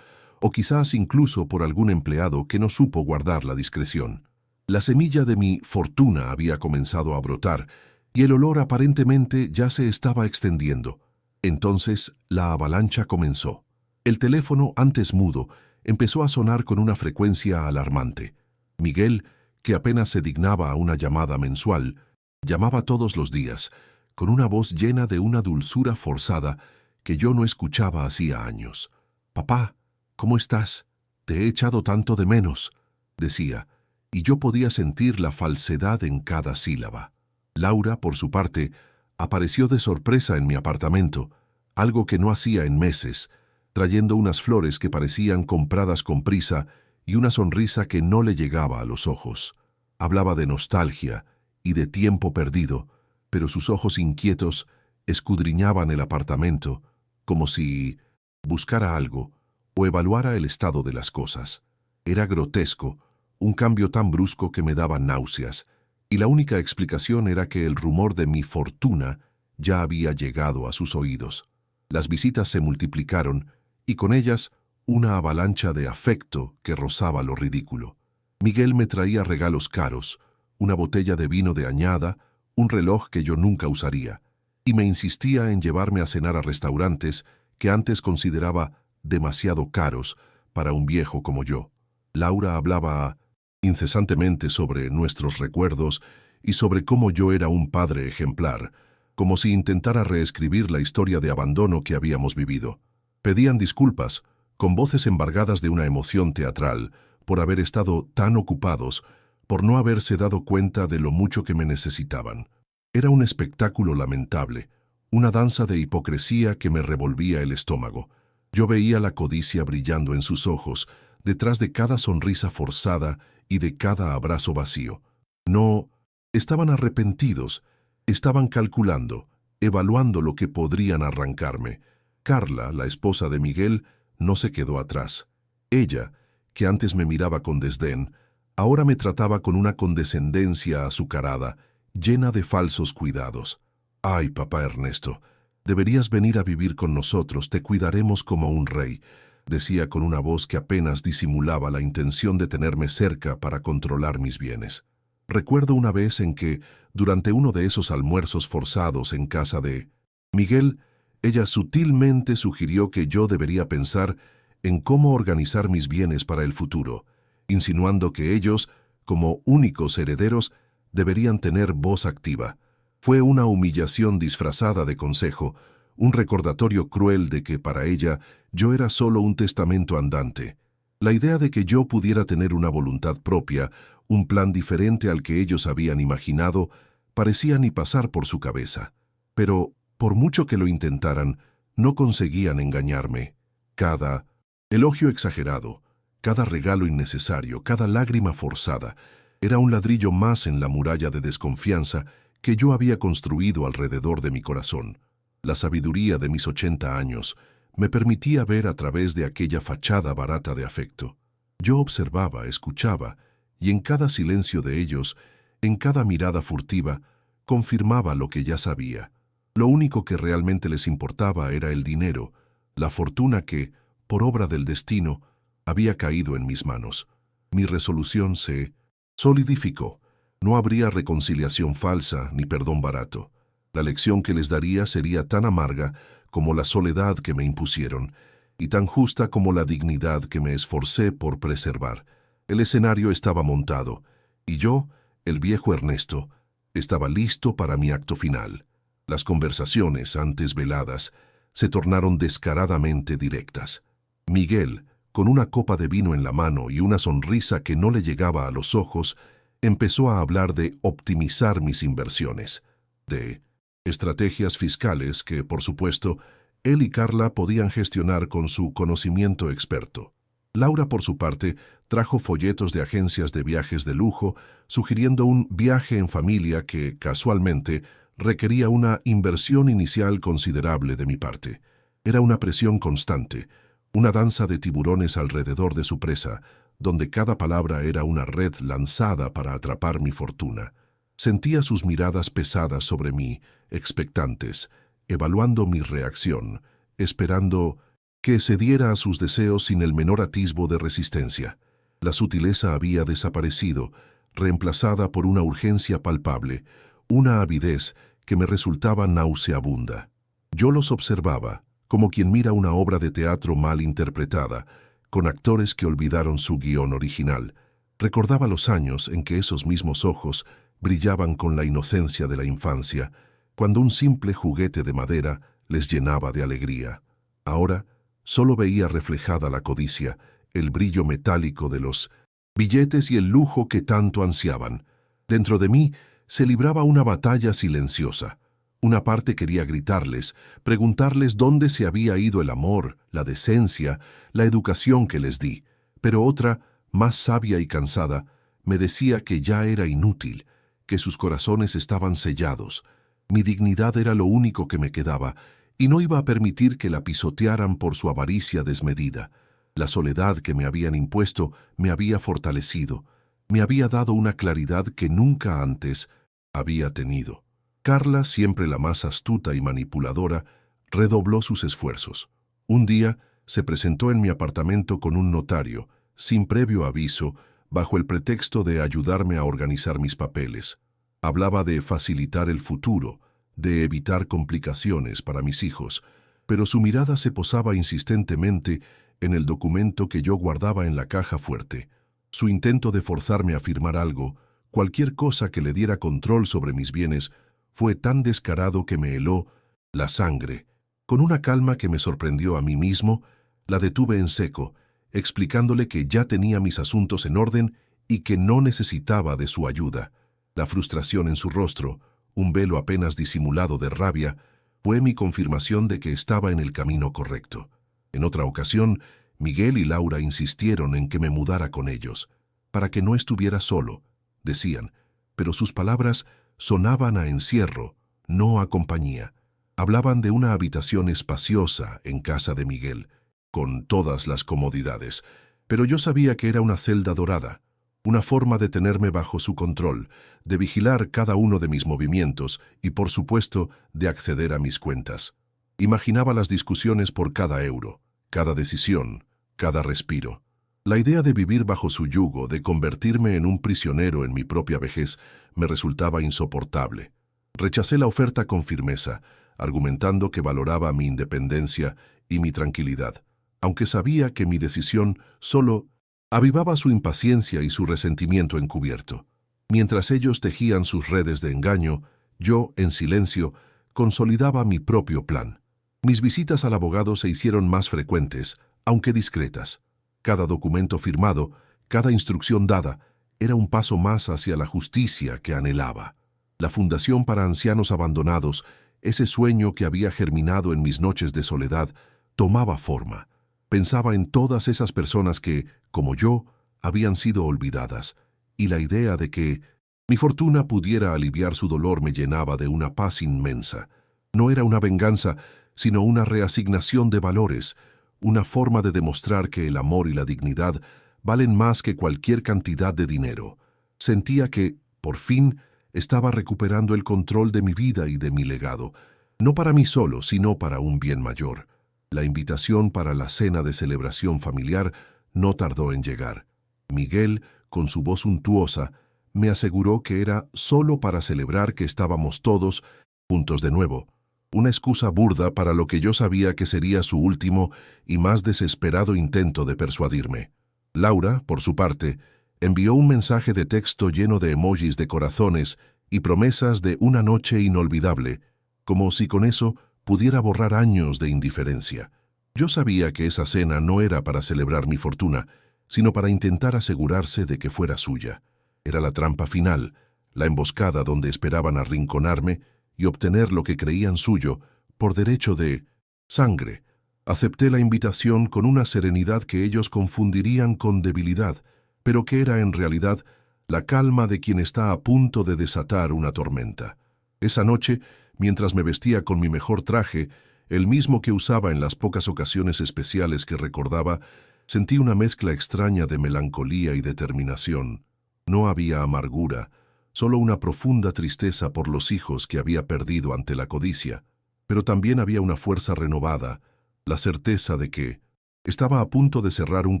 o quizás incluso por algún empleado que no supo guardar la discreción. La semilla de mi fortuna había comenzado a brotar, y el olor aparentemente ya se estaba extendiendo. Entonces la avalancha comenzó. El teléfono, antes mudo, empezó a sonar con una frecuencia alarmante. Miguel, que apenas se dignaba a una llamada mensual, llamaba todos los días, con una voz llena de una dulzura forzada que yo no escuchaba hacía años. «Papá, ¿cómo estás? Te he echado tanto de menos», decía, y yo podía sentir la falsedad en cada sílaba. Laura, por su parte, apareció de sorpresa en mi apartamento, algo que no hacía en meses, trayendo unas flores que parecían compradas con prisa y una sonrisa que no le llegaba a los ojos. Hablaba de nostalgia y de tiempo perdido, pero sus ojos inquietos escudriñaban el apartamento como si buscara algo o evaluara el estado de las cosas. Era grotesco, un cambio tan brusco que me daba náuseas, y la única explicación era que el rumor de mi fortuna ya había llegado a sus oídos. Las visitas se multiplicaron, y con ellas una avalancha de afecto que rozaba lo ridículo. Miguel me traía regalos caros, una botella de vino de añada, un reloj que yo nunca usaría, y me insistía en llevarme a cenar a restaurantes que antes consideraba demasiado caros para un viejo como yo. Laura hablaba incesantemente sobre nuestros recuerdos y sobre cómo yo era un padre ejemplar, como si intentara reescribir la historia de abandono que habíamos vivido. Pedían disculpas, con voces embargadas de una emoción teatral, por haber estado tan ocupados, por no haberse dado cuenta de lo mucho que me necesitaban. Era un espectáculo lamentable, una danza de hipocresía que me revolvía el estómago. Yo veía la codicia brillando en sus ojos, detrás de cada sonrisa forzada y de cada abrazo vacío. No, estaban arrepentidos, estaban calculando, evaluando lo que podrían arrancarme. Carla, la esposa de Miguel, no se quedó atrás. Ella, que antes me miraba con desdén, ahora me trataba con una condescendencia azucarada, llena de falsos cuidados. «Ay, papá Ernesto, deberías venir a vivir con nosotros, te cuidaremos como un rey», decía con una voz que apenas disimulaba la intención de tenerme cerca para controlar mis bienes. Recuerdo una vez en que, durante uno de esos almuerzos forzados en casa de Miguel, ella sutilmente sugirió que yo debería pensar en cómo organizar mis bienes para el futuro, insinuando que ellos, como únicos herederos, deberían tener voz activa. Fue una humillación disfrazada de consejo, un recordatorio cruel de que para ella yo era solo un testamento andante. La idea de que yo pudiera tener una voluntad propia, un plan diferente al que ellos habían imaginado, parecía ni pasar por su cabeza. Pero, por mucho que lo intentaran, no conseguían engañarme. Cada elogio exagerado, cada regalo innecesario, cada lágrima forzada, era un ladrillo más en la muralla de desconfianza que yo había construido alrededor de mi corazón. La sabiduría de mis 80 años me permitía ver a través de aquella fachada barata de afecto. Yo observaba, escuchaba, y en cada silencio de ellos, en cada mirada furtiva, confirmaba lo que ya sabía. Lo único que realmente les importaba era el dinero, la fortuna que, por obra del destino, había caído en mis manos. Mi resolución se solidificó. No habría reconciliación falsa ni perdón barato. La lección que les daría sería tan amarga como la soledad que me impusieron, y tan justa como la dignidad que me esforcé por preservar. El escenario estaba montado, y yo, el viejo Ernesto, estaba listo para mi acto final. Las conversaciones, antes veladas, se tornaron descaradamente directas. Miguel, con una copa de vino en la mano y una sonrisa que no le llegaba a los ojos, empezó a hablar de optimizar mis inversiones, de estrategias fiscales que, por supuesto, él y Carla podían gestionar con su conocimiento experto. Laura, por su parte, trajo folletos de agencias de viajes de lujo, sugiriendo un viaje en familia que, casualmente, requería una inversión inicial considerable de mi parte. Era una presión constante, una danza de tiburones alrededor de su presa, donde cada palabra era una red lanzada para atrapar mi fortuna. Sentía sus miradas pesadas sobre mí, expectantes, evaluando mi reacción, esperando que cediera a sus deseos sin el menor atisbo de resistencia. La sutileza había desaparecido, reemplazada por una urgencia palpable, una avidez que me resultaba nauseabunda. Yo los observaba, como quien mira una obra de teatro mal interpretada, con actores que olvidaron su guión original. Recordaba los años en que esos mismos ojos brillaban con la inocencia de la infancia, cuando un simple juguete de madera les llenaba de alegría. Ahora solo veía reflejada la codicia, el brillo metálico de los billetes y el lujo que tanto ansiaban. Dentro de mí se libraba una batalla silenciosa. Una parte quería gritarles, preguntarles dónde se había ido el amor, la decencia, la educación que les di, pero otra, más sabia y cansada, me decía que ya era inútil, que sus corazones estaban sellados. Mi dignidad era lo único que me quedaba, y no iba a permitir que la pisotearan por su avaricia desmedida. La soledad que me habían impuesto me había fortalecido, me había dado una claridad que nunca antes había tenido. Carla, siempre la más astuta y manipuladora, redobló sus esfuerzos. Un día se presentó en mi apartamento con un notario, sin previo aviso, bajo el pretexto de ayudarme a organizar mis papeles. Hablaba de facilitar el futuro, de evitar complicaciones para mis hijos, pero su mirada se posaba insistentemente en el documento que yo guardaba en la caja fuerte. Su intento de forzarme a firmar algo, cualquier cosa que le diera control sobre mis bienes, fue tan descarado que me heló la sangre. Con una calma que me sorprendió a mí mismo, la detuve en seco, explicándole que ya tenía mis asuntos en orden y que no necesitaba de su ayuda. La frustración en su rostro, un velo apenas disimulado de rabia, fue mi confirmación de que estaba en el camino correcto. En otra ocasión, Miguel y Laura insistieron en que me mudara con ellos, para que no estuviera solo, decían, pero sus palabras sonaban a encierro, no a compañía. Hablaban de una habitación espaciosa en casa de Miguel, con todas las comodidades, pero yo sabía que era una celda dorada, una forma de tenerme bajo su control, de vigilar cada uno de mis movimientos y, por supuesto, de acceder a mis cuentas. Imaginaba las discusiones por cada euro, cada decisión, cada respiro. La idea de vivir bajo su yugo, de convertirme en un prisionero en mi propia vejez, me resultaba insoportable. Rechacé la oferta con firmeza, argumentando que valoraba mi independencia y mi tranquilidad, aunque sabía que mi decisión solo avivaba su impaciencia y su resentimiento encubierto. Mientras ellos tejían sus redes de engaño, yo, en silencio, consolidaba mi propio plan. Mis visitas al abogado se hicieron más frecuentes, aunque discretas. Cada documento firmado, cada instrucción dada, era un paso más hacia la justicia que anhelaba. La Fundación para Ancianos Abandonados, ese sueño que había germinado en mis noches de soledad, tomaba forma. Pensaba en todas esas personas que, como yo, habían sido olvidadas, y la idea de que mi fortuna pudiera aliviar su dolor me llenaba de una paz inmensa. No era una venganza, sino una reasignación de valores, una forma de demostrar que el amor y la dignidad valen más que cualquier cantidad de dinero. Sentía que, por fin, estaba recuperando el control de mi vida y de mi legado, no para mí solo, sino para un bien mayor. La invitación para la cena de celebración familiar no tardó en llegar. Miguel, con su voz untuosa, me aseguró que era solo para celebrar que estábamos todos juntos de nuevo. Una excusa burda para lo que yo sabía que sería su último y más desesperado intento de persuadirme. Laura, por su parte, envió un mensaje de texto lleno de emojis de corazones y promesas de una noche inolvidable, como si con eso pudiera borrar años de indiferencia. Yo sabía que esa cena no era para celebrar mi fortuna, sino para intentar asegurarse de que fuera suya. Era la trampa final, la emboscada donde esperaban arrinconarme y obtener lo que creían suyo por derecho de sangre. Acepté la invitación con una serenidad que ellos confundirían con debilidad, pero que era en realidad la calma de quien está a punto de desatar una tormenta. Esa noche, mientras me vestía con mi mejor traje, el mismo que usaba en las pocas ocasiones especiales que recordaba, sentí una mezcla extraña de melancolía y determinación. No había amargura, solo una profunda tristeza por los hijos que había perdido ante la codicia, pero también había una fuerza renovada, la certeza de que estaba a punto de cerrar un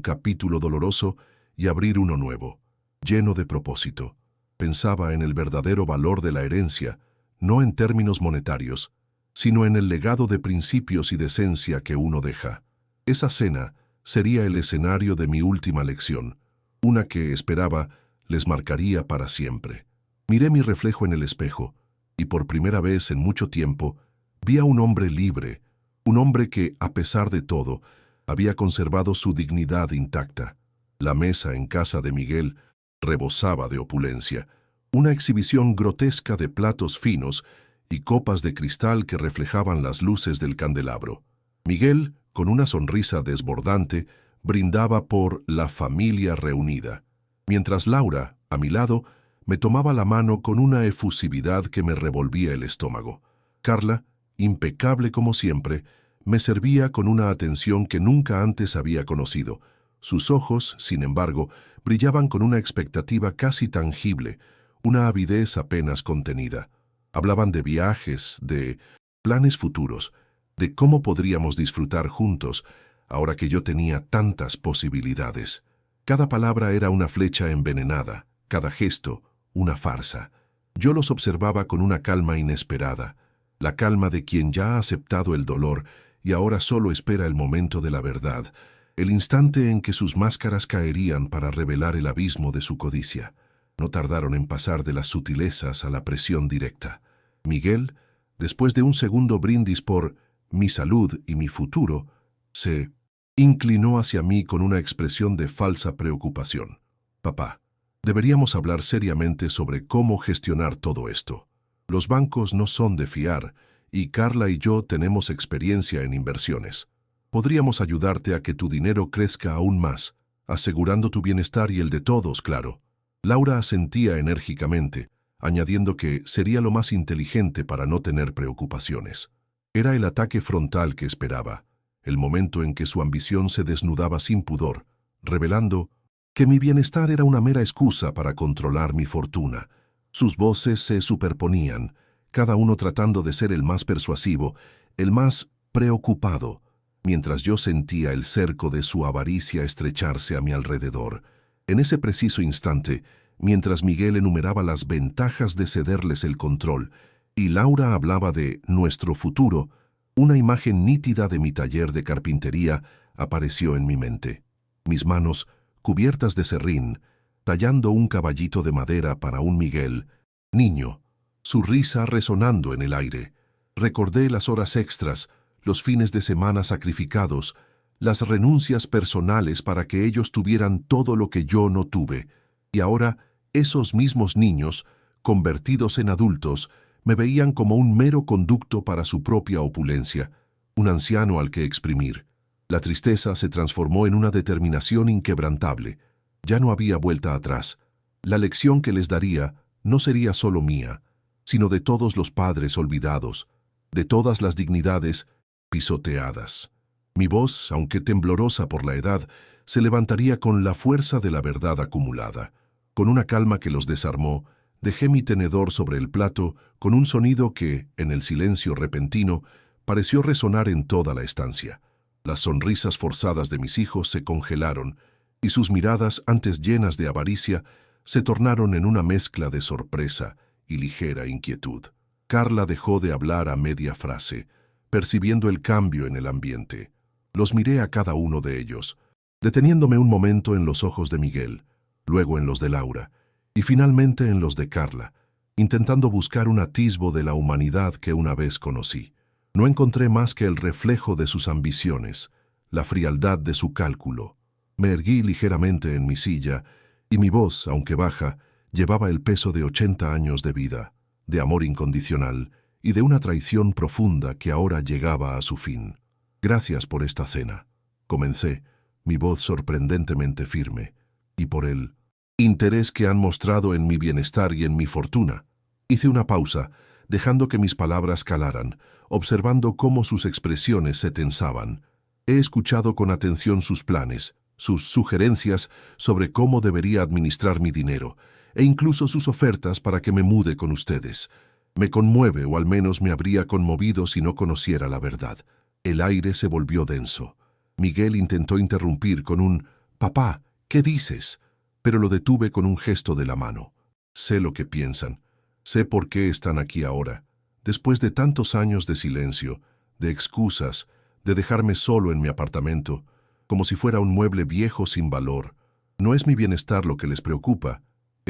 capítulo doloroso y abrir uno nuevo, lleno de propósito. Pensaba en el verdadero valor de la herencia, no en términos monetarios, sino en el legado de principios y decencia que uno deja. Esa cena sería el escenario de mi última lección, una que, esperaba, les marcaría para siempre. Miré mi reflejo en el espejo, y por primera vez en mucho tiempo, vi a un hombre libre, un hombre que, a pesar de todo, había conservado su dignidad intacta. La mesa en casa de Miguel rebosaba de opulencia, una exhibición grotesca de platos finos y copas de cristal que reflejaban las luces del candelabro. Miguel, con una sonrisa desbordante, brindaba por la familia reunida, mientras Laura, a mi lado, me tomaba la mano con una efusividad que me revolvía el estómago. Carla, impecable como siempre, me servía con una atención que nunca antes había conocido. Sus ojos, sin embargo, brillaban con una expectativa casi tangible, una avidez apenas contenida. Hablaban de viajes, de planes futuros, de cómo podríamos disfrutar juntos, ahora que yo tenía tantas posibilidades. Cada palabra era una flecha envenenada, cada gesto, una farsa. Yo los observaba con una calma inesperada, la calma de quien ya ha aceptado el dolor y ahora solo espera el momento de la verdad, el instante en que sus máscaras caerían para revelar el abismo de su codicia. No tardaron en pasar de las sutilezas a la presión directa. Miguel, después de un segundo brindis por mi salud y mi futuro, se inclinó hacia mí con una expresión de falsa preocupación. Papá, deberíamos hablar seriamente sobre cómo gestionar todo esto. Los bancos no son de fiar, y Carla y yo tenemos experiencia en inversiones. Podríamos ayudarte a que tu dinero crezca aún más, asegurando tu bienestar y el de todos, claro. Laura asentía enérgicamente, añadiendo que sería lo más inteligente para no tener preocupaciones. Era el ataque frontal que esperaba, el momento en que su ambición se desnudaba sin pudor, revelando que mi bienestar era una mera excusa para controlar mi fortuna. Sus voces se superponían, cada uno tratando de ser el más persuasivo, el más preocupado, mientras yo sentía el cerco de su avaricia estrecharse a mi alrededor. En ese preciso instante, mientras Miguel enumeraba las ventajas de cederles el control y Laura hablaba de nuestro futuro, una imagen nítida de mi taller de carpintería apareció en mi mente. Mis manos, cubiertas de serrín, tallando un caballito de madera para un Miguel, niño, su risa resonando en el aire. Recordé las horas extras, los fines de semana sacrificados, las renuncias personales para que ellos tuvieran todo lo que yo no tuve. Y ahora, esos mismos niños, convertidos en adultos, me veían como un mero conducto para su propia opulencia, un anciano al que exprimir. La tristeza se transformó en una determinación inquebrantable. Ya no había vuelta atrás. La lección que les daría no sería solo mía, sino de todos los padres olvidados, de todas las dignidades pisoteadas. Mi voz, aunque temblorosa por la edad, se levantaría con la fuerza de la verdad acumulada. Con una calma que los desarmó, dejé mi tenedor sobre el plato con un sonido que, en el silencio repentino, pareció resonar en toda la estancia. Las sonrisas forzadas de mis hijos se congelaron y sus miradas, antes llenas de avaricia, se tornaron en una mezcla de sorpresa y ligera inquietud. Carla dejó de hablar a media frase, percibiendo el cambio en el ambiente. Los miré a cada uno de ellos, deteniéndome un momento en los ojos de Miguel, luego en los de Laura, y finalmente en los de Carla, intentando buscar un atisbo de la humanidad que una vez conocí. No encontré más que el reflejo de sus ambiciones, la frialdad de su cálculo. Me erguí ligeramente en mi silla, y mi voz, aunque baja, llevaba el peso de 80 años de vida, de amor incondicional y de una traición profunda que ahora llegaba a su fin. Gracias por esta cena, comencé, mi voz sorprendentemente firme, y por el interés que han mostrado en mi bienestar y en mi fortuna. Hice una pausa, dejando que mis palabras calaran, observando cómo sus expresiones se tensaban. He escuchado con atención sus planes, sus sugerencias sobre cómo debería administrar mi dinero, e incluso sus ofertas para que me mude con ustedes. Me conmueve, o al menos me habría conmovido si no conociera la verdad. El aire se volvió denso. Miguel intentó interrumpir con un «Papá, ¿qué dices?», pero lo detuve con un gesto de la mano. Sé lo que piensan. Sé por qué están aquí ahora. Después de tantos años de silencio, de excusas, de dejarme solo en mi apartamento, como si fuera un mueble viejo sin valor. No es mi bienestar lo que les preocupa,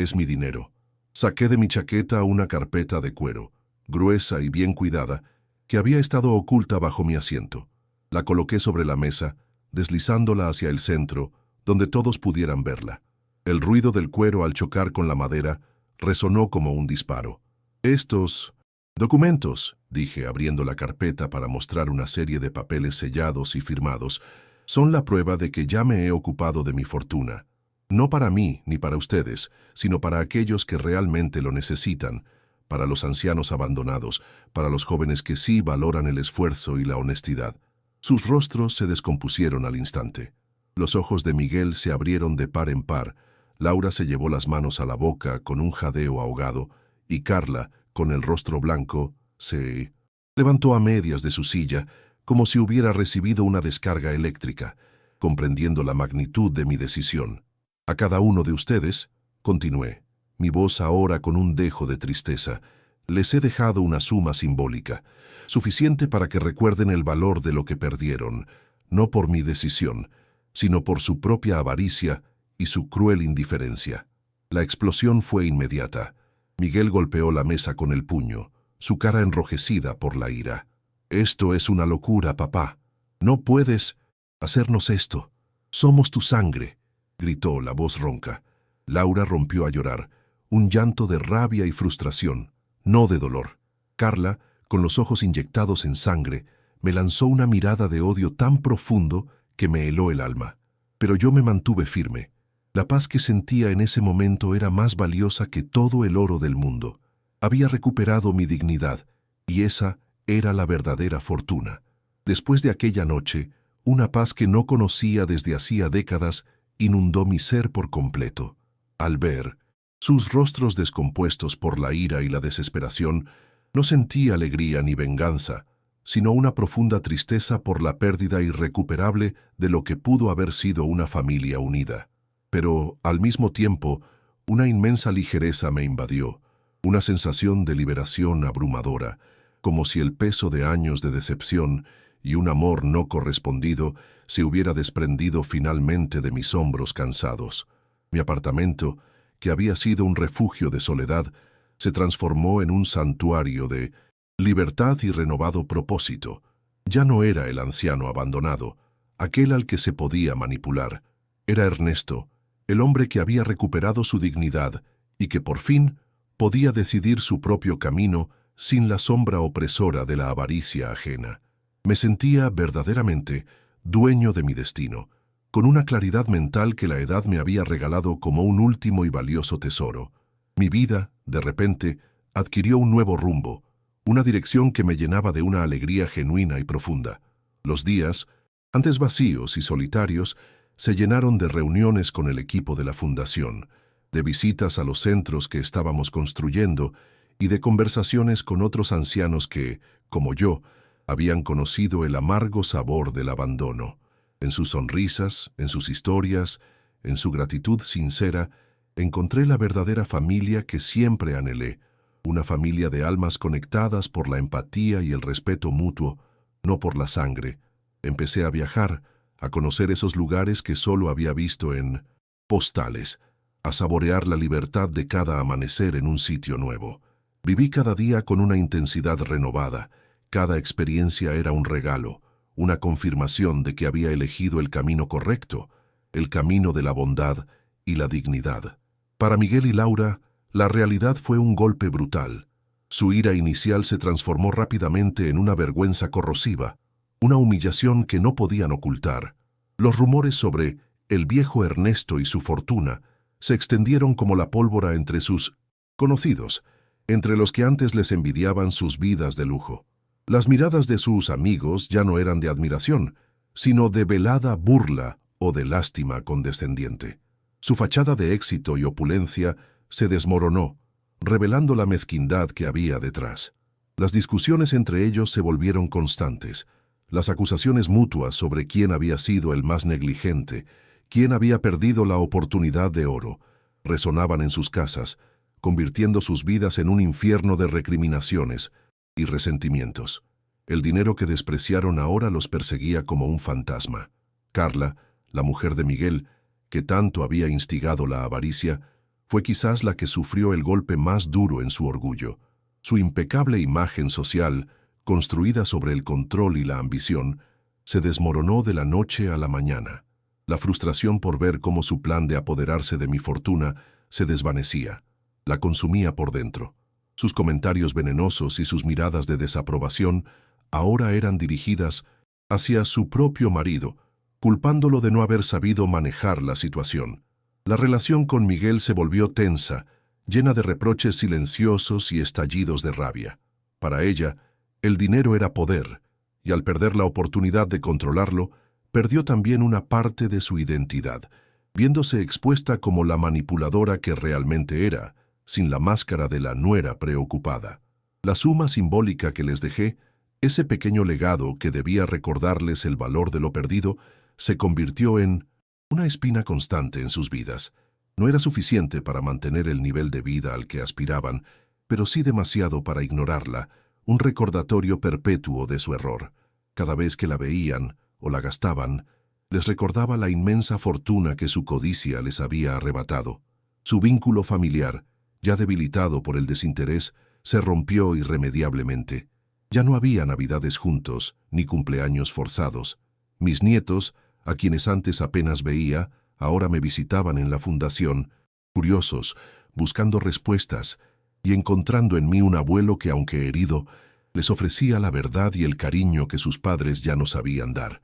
es mi dinero. Saqué de mi chaqueta una carpeta de cuero, gruesa y bien cuidada, que había estado oculta bajo mi asiento. La coloqué sobre la mesa, deslizándola hacia el centro, donde todos pudieran verla. El ruido del cuero al chocar con la madera resonó como un disparo. «Estos documentos», dije abriendo la carpeta para mostrar una serie de papeles sellados y firmados, «son la prueba de que ya me he ocupado de mi fortuna. No para mí ni para ustedes, sino para aquellos que realmente lo necesitan, para los ancianos abandonados, para los jóvenes que sí valoran el esfuerzo y la honestidad. Sus rostros se descompusieron al instante. Los ojos de Miguel se abrieron de par en par. Laura se llevó las manos a la boca con un jadeo ahogado y Carla, con el rostro blanco, se levantó a medias de su silla como si hubiera recibido una descarga eléctrica, comprendiendo la magnitud de mi decisión. A cada uno de ustedes, continué, mi voz ahora con un dejo de tristeza, les he dejado una suma simbólica, suficiente para que recuerden el valor de lo que perdieron, no por mi decisión, sino por su propia avaricia y su cruel indiferencia. La explosión fue inmediata. Miguel golpeó la mesa con el puño, su cara enrojecida por la ira. «Esto es una locura, papá. No puedes hacernos esto. Somos tu sangre», gritó la voz ronca. Laura rompió a llorar, un llanto de rabia y frustración, no de dolor. Carla, con los ojos inyectados en sangre, me lanzó una mirada de odio tan profundo que me heló el alma. Pero yo me mantuve firme. La paz que sentía en ese momento era más valiosa que todo el oro del mundo. Había recuperado mi dignidad, y esa era la verdadera fortuna. Después de aquella noche, una paz que no conocía desde hacía décadas inundó mi ser por completo. Al ver sus rostros descompuestos por la ira y la desesperación, no sentí alegría ni venganza, sino una profunda tristeza por la pérdida irrecuperable de lo que pudo haber sido una familia unida. Pero, al mismo tiempo, una inmensa ligereza me invadió, una sensación de liberación abrumadora, como si el peso de años de decepción y un amor no correspondido se hubiera desprendido finalmente de mis hombros cansados. Mi apartamento, que había sido un refugio de soledad, se transformó en un santuario de libertad y renovado propósito. Ya no era el anciano abandonado, aquel al que se podía manipular. Era Ernesto, el hombre que había recuperado su dignidad y que por fin podía decidir su propio camino sin la sombra opresora de la avaricia ajena. Me sentía verdaderamente dueño de mi destino, con una claridad mental que la edad me había regalado como un último y valioso tesoro. Mi vida, de repente, adquirió un nuevo rumbo, una dirección que me llenaba de una alegría genuina y profunda. Los días, antes vacíos y solitarios, se llenaron de reuniones con el equipo de la fundación, de visitas a los centros que estábamos construyendo y de conversaciones con otros ancianos que, como yo, habían conocido el amargo sabor del abandono. En sus sonrisas, en sus historias, en su gratitud sincera, encontré la verdadera familia que siempre anhelé, una familia de almas conectadas por la empatía y el respeto mutuo, no por la sangre. Empecé a viajar, a conocer esos lugares que solo había visto en postales, a saborear la libertad de cada amanecer en un sitio nuevo. Viví cada día con una intensidad renovada. Cada experiencia era un regalo, una confirmación de que había elegido el camino correcto, el camino de la bondad y la dignidad. Para Miguel y Laura, la realidad fue un golpe brutal. Su ira inicial se transformó rápidamente en una vergüenza corrosiva, una humillación que no podían ocultar. Los rumores sobre el viejo Ernesto y su fortuna se extendieron como la pólvora entre sus conocidos, entre los que antes les envidiaban sus vidas de lujo. Las miradas de sus amigos ya no eran de admiración, sino de velada burla o de lástima condescendiente. Su fachada de éxito y opulencia se desmoronó, revelando la mezquindad que había detrás. Las discusiones entre ellos se volvieron constantes. Las acusaciones mutuas sobre quién había sido el más negligente, quién había perdido la oportunidad de oro, resonaban en sus casas, convirtiendo sus vidas en un infierno de recriminaciones y resentimientos. El dinero que despreciaron ahora los perseguía como un fantasma. Carla, la mujer de Miguel, que tanto había instigado la avaricia, fue quizás la que sufrió el golpe más duro en su orgullo. Su impecable imagen social, construida sobre el control y la ambición, se desmoronó de la noche a la mañana. La frustración por ver cómo su plan de apoderarse de mi fortuna se desvanecía. La consumía por dentro. Sus comentarios venenosos y sus miradas de desaprobación ahora eran dirigidas hacia su propio marido, culpándolo de no haber sabido manejar la situación. La relación con Miguel se volvió tensa, llena de reproches silenciosos y estallidos de rabia. Para ella, el dinero era poder, y al perder la oportunidad de controlarlo, perdió también una parte de su identidad, viéndose expuesta como la manipuladora que realmente era, sin la máscara de la nuera preocupada. La suma simbólica que les dejé, ese pequeño legado que debía recordarles el valor de lo perdido, se convirtió en una espina constante en sus vidas. No era suficiente para mantener el nivel de vida al que aspiraban, pero sí demasiado para ignorarla, un recordatorio perpetuo de su error. Cada vez que la veían o la gastaban, les recordaba la inmensa fortuna que su codicia les había arrebatado. Su vínculo familiar, ya debilitado por el desinterés, se rompió irremediablemente. Ya no había navidades juntos, ni cumpleaños forzados. Mis nietos, a quienes antes apenas veía, ahora me visitaban en la fundación, curiosos, buscando respuestas, y encontrando en mí un abuelo que, aunque herido, les ofrecía la verdad y el cariño que sus padres ya no sabían dar.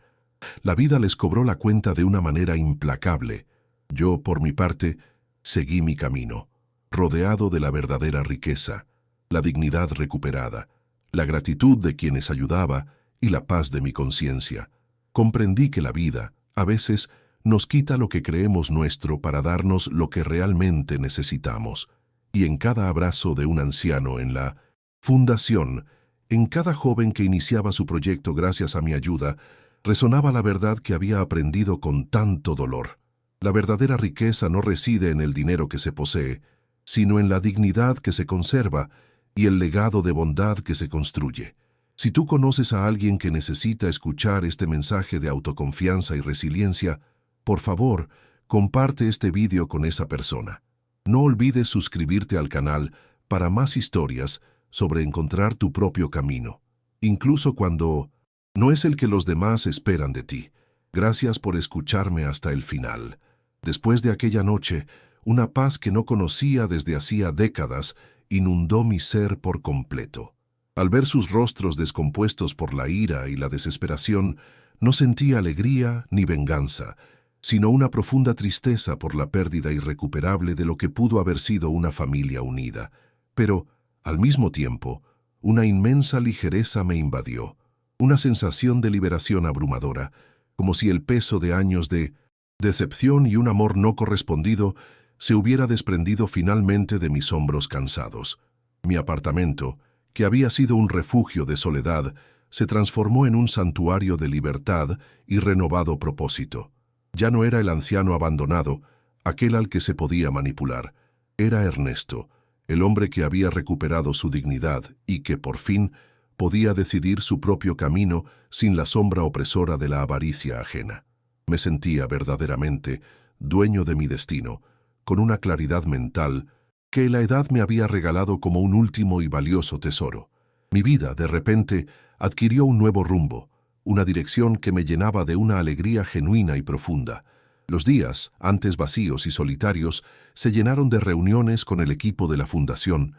La vida les cobró la cuenta de una manera implacable. Yo, por mi parte, seguí mi camino, rodeado de la verdadera riqueza, la dignidad recuperada, la gratitud de quienes ayudaba y la paz de mi conciencia. Comprendí que la vida, a veces, nos quita lo que creemos nuestro para darnos lo que realmente necesitamos. Y en cada abrazo de un anciano en la fundación, en cada joven que iniciaba su proyecto gracias a mi ayuda, resonaba la verdad que había aprendido con tanto dolor. La verdadera riqueza no reside en el dinero que se posee, sino en la dignidad que se conserva y el legado de bondad que se construye. Si tú conoces a alguien que necesita escuchar este mensaje de autoconfianza y resiliencia, por favor, comparte este vídeo con esa persona. No olvides suscribirte al canal para más historias sobre encontrar tu propio camino, incluso cuando no es el que los demás esperan de ti. Gracias por escucharme hasta el final. Después de aquella noche, una paz que no conocía desde hacía décadas inundó mi ser por completo. Al ver sus rostros descompuestos por la ira y la desesperación, no sentí alegría ni venganza, sino una profunda tristeza por la pérdida irrecuperable de lo que pudo haber sido una familia unida. Pero, al mismo tiempo, una inmensa ligereza me invadió, una sensación de liberación abrumadora, como si el peso de años de decepción y un amor no correspondido se hubiera desprendido finalmente de mis hombros cansados. Mi apartamento, que había sido un refugio de soledad, se transformó en un santuario de libertad y renovado propósito. Ya no era el anciano abandonado, aquel al que se podía manipular. Era Ernesto, el hombre que había recuperado su dignidad y que, por fin, podía decidir su propio camino sin la sombra opresora de la avaricia ajena. Me sentía verdaderamente dueño de mi destino, con una claridad mental que la edad me había regalado como un último y valioso tesoro. Mi vida, de repente, adquirió un nuevo rumbo, una dirección que me llenaba de una alegría genuina y profunda. Los días, antes vacíos y solitarios, se llenaron de reuniones con el equipo de la fundación,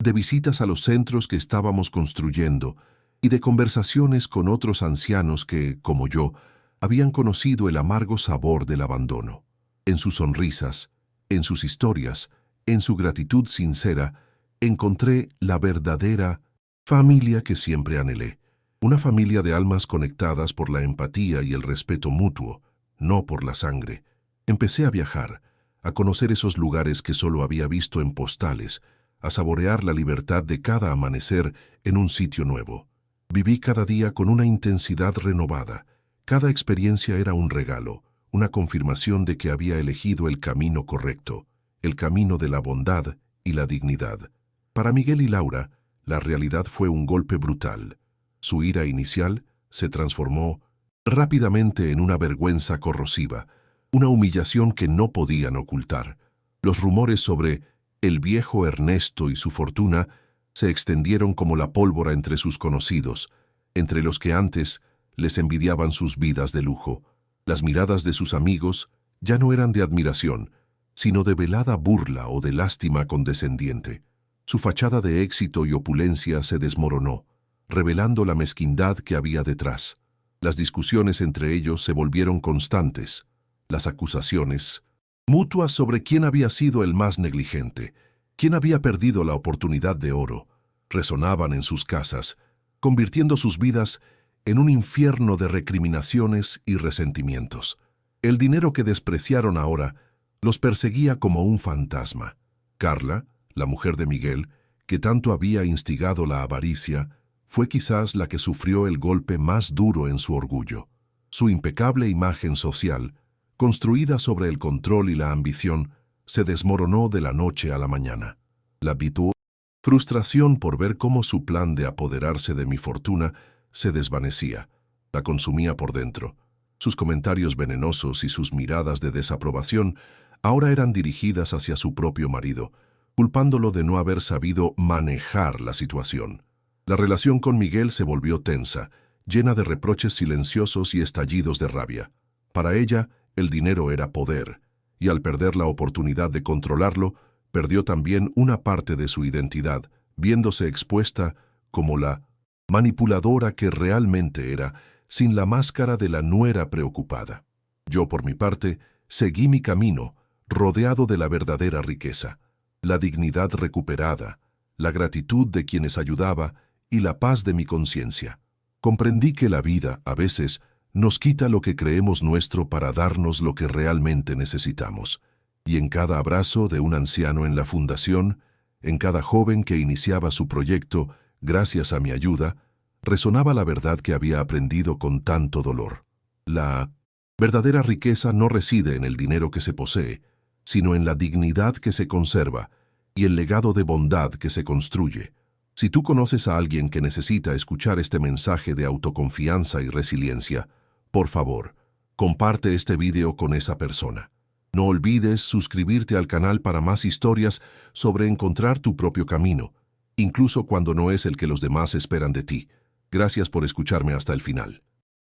de visitas a los centros que estábamos construyendo y de conversaciones con otros ancianos que, como yo, habían conocido el amargo sabor del abandono. En sus sonrisas, en sus historias, en su gratitud sincera, encontré la verdadera familia que siempre anhelé. Una familia de almas conectadas por la empatía y el respeto mutuo, no por la sangre. Empecé a viajar, a conocer esos lugares que solo había visto en postales, a saborear la libertad de cada amanecer en un sitio nuevo. Viví cada día con una intensidad renovada. Cada experiencia era un regalo, una confirmación de que había elegido el camino correcto, el camino de la bondad y la dignidad. Para Miguel y Laura, la realidad fue un golpe brutal. Su ira inicial se transformó rápidamente en una vergüenza corrosiva, una humillación que no podían ocultar. Los rumores sobre el viejo Ernesto y su fortuna se extendieron como la pólvora entre sus conocidos, entre los que antes les envidiaban sus vidas de lujo. Las miradas de sus amigos ya no eran de admiración, sino de velada burla o de lástima condescendiente. Su fachada de éxito y opulencia se desmoronó, revelando la mezquindad que había detrás. Las discusiones entre ellos se volvieron constantes, las acusaciones mutuas sobre quién había sido el más negligente, quién había perdido la oportunidad de oro, resonaban en sus casas, convirtiendo sus vidas en un infierno de recriminaciones y resentimientos. El dinero que despreciaron ahora los perseguía como un fantasma. Carla, la mujer de Miguel, que tanto había instigado la avaricia, fue quizás la que sufrió el golpe más duro en su orgullo. Su impecable imagen social, construida sobre el control y la ambición, se desmoronó de la noche a la mañana. La habitual frustración por ver cómo su plan de apoderarse de mi fortuna se desvanecía, la consumía por dentro. Sus comentarios venenosos y sus miradas de desaprobación ahora eran dirigidas hacia su propio marido, culpándolo de no haber sabido manejar la situación. La relación con Miguel se volvió tensa, llena de reproches silenciosos y estallidos de rabia. Para ella, el dinero era poder, y al perder la oportunidad de controlarlo, perdió también una parte de su identidad, viéndose expuesta como la manipuladora que realmente era, sin la máscara de la nuera preocupada. Yo, por mi parte, seguí mi camino, rodeado de la verdadera riqueza, la dignidad recuperada, la gratitud de quienes ayudaba y la paz de mi conciencia. Comprendí que la vida, a veces, nos quita lo que creemos nuestro para darnos lo que realmente necesitamos. Y en cada abrazo de un anciano en la fundación, en cada joven que iniciaba su proyecto, gracias a mi ayuda, resonaba la verdad que había aprendido con tanto dolor. La verdadera riqueza no reside en el dinero que se posee, sino en la dignidad que se conserva y el legado de bondad que se construye. Si tú conoces a alguien que necesita escuchar este mensaje de autoconfianza y resiliencia, por favor, comparte este video con esa persona. No olvides suscribirte al canal para más historias sobre encontrar tu propio camino, incluso cuando no es el que los demás esperan de ti. Gracias por escucharme hasta el final.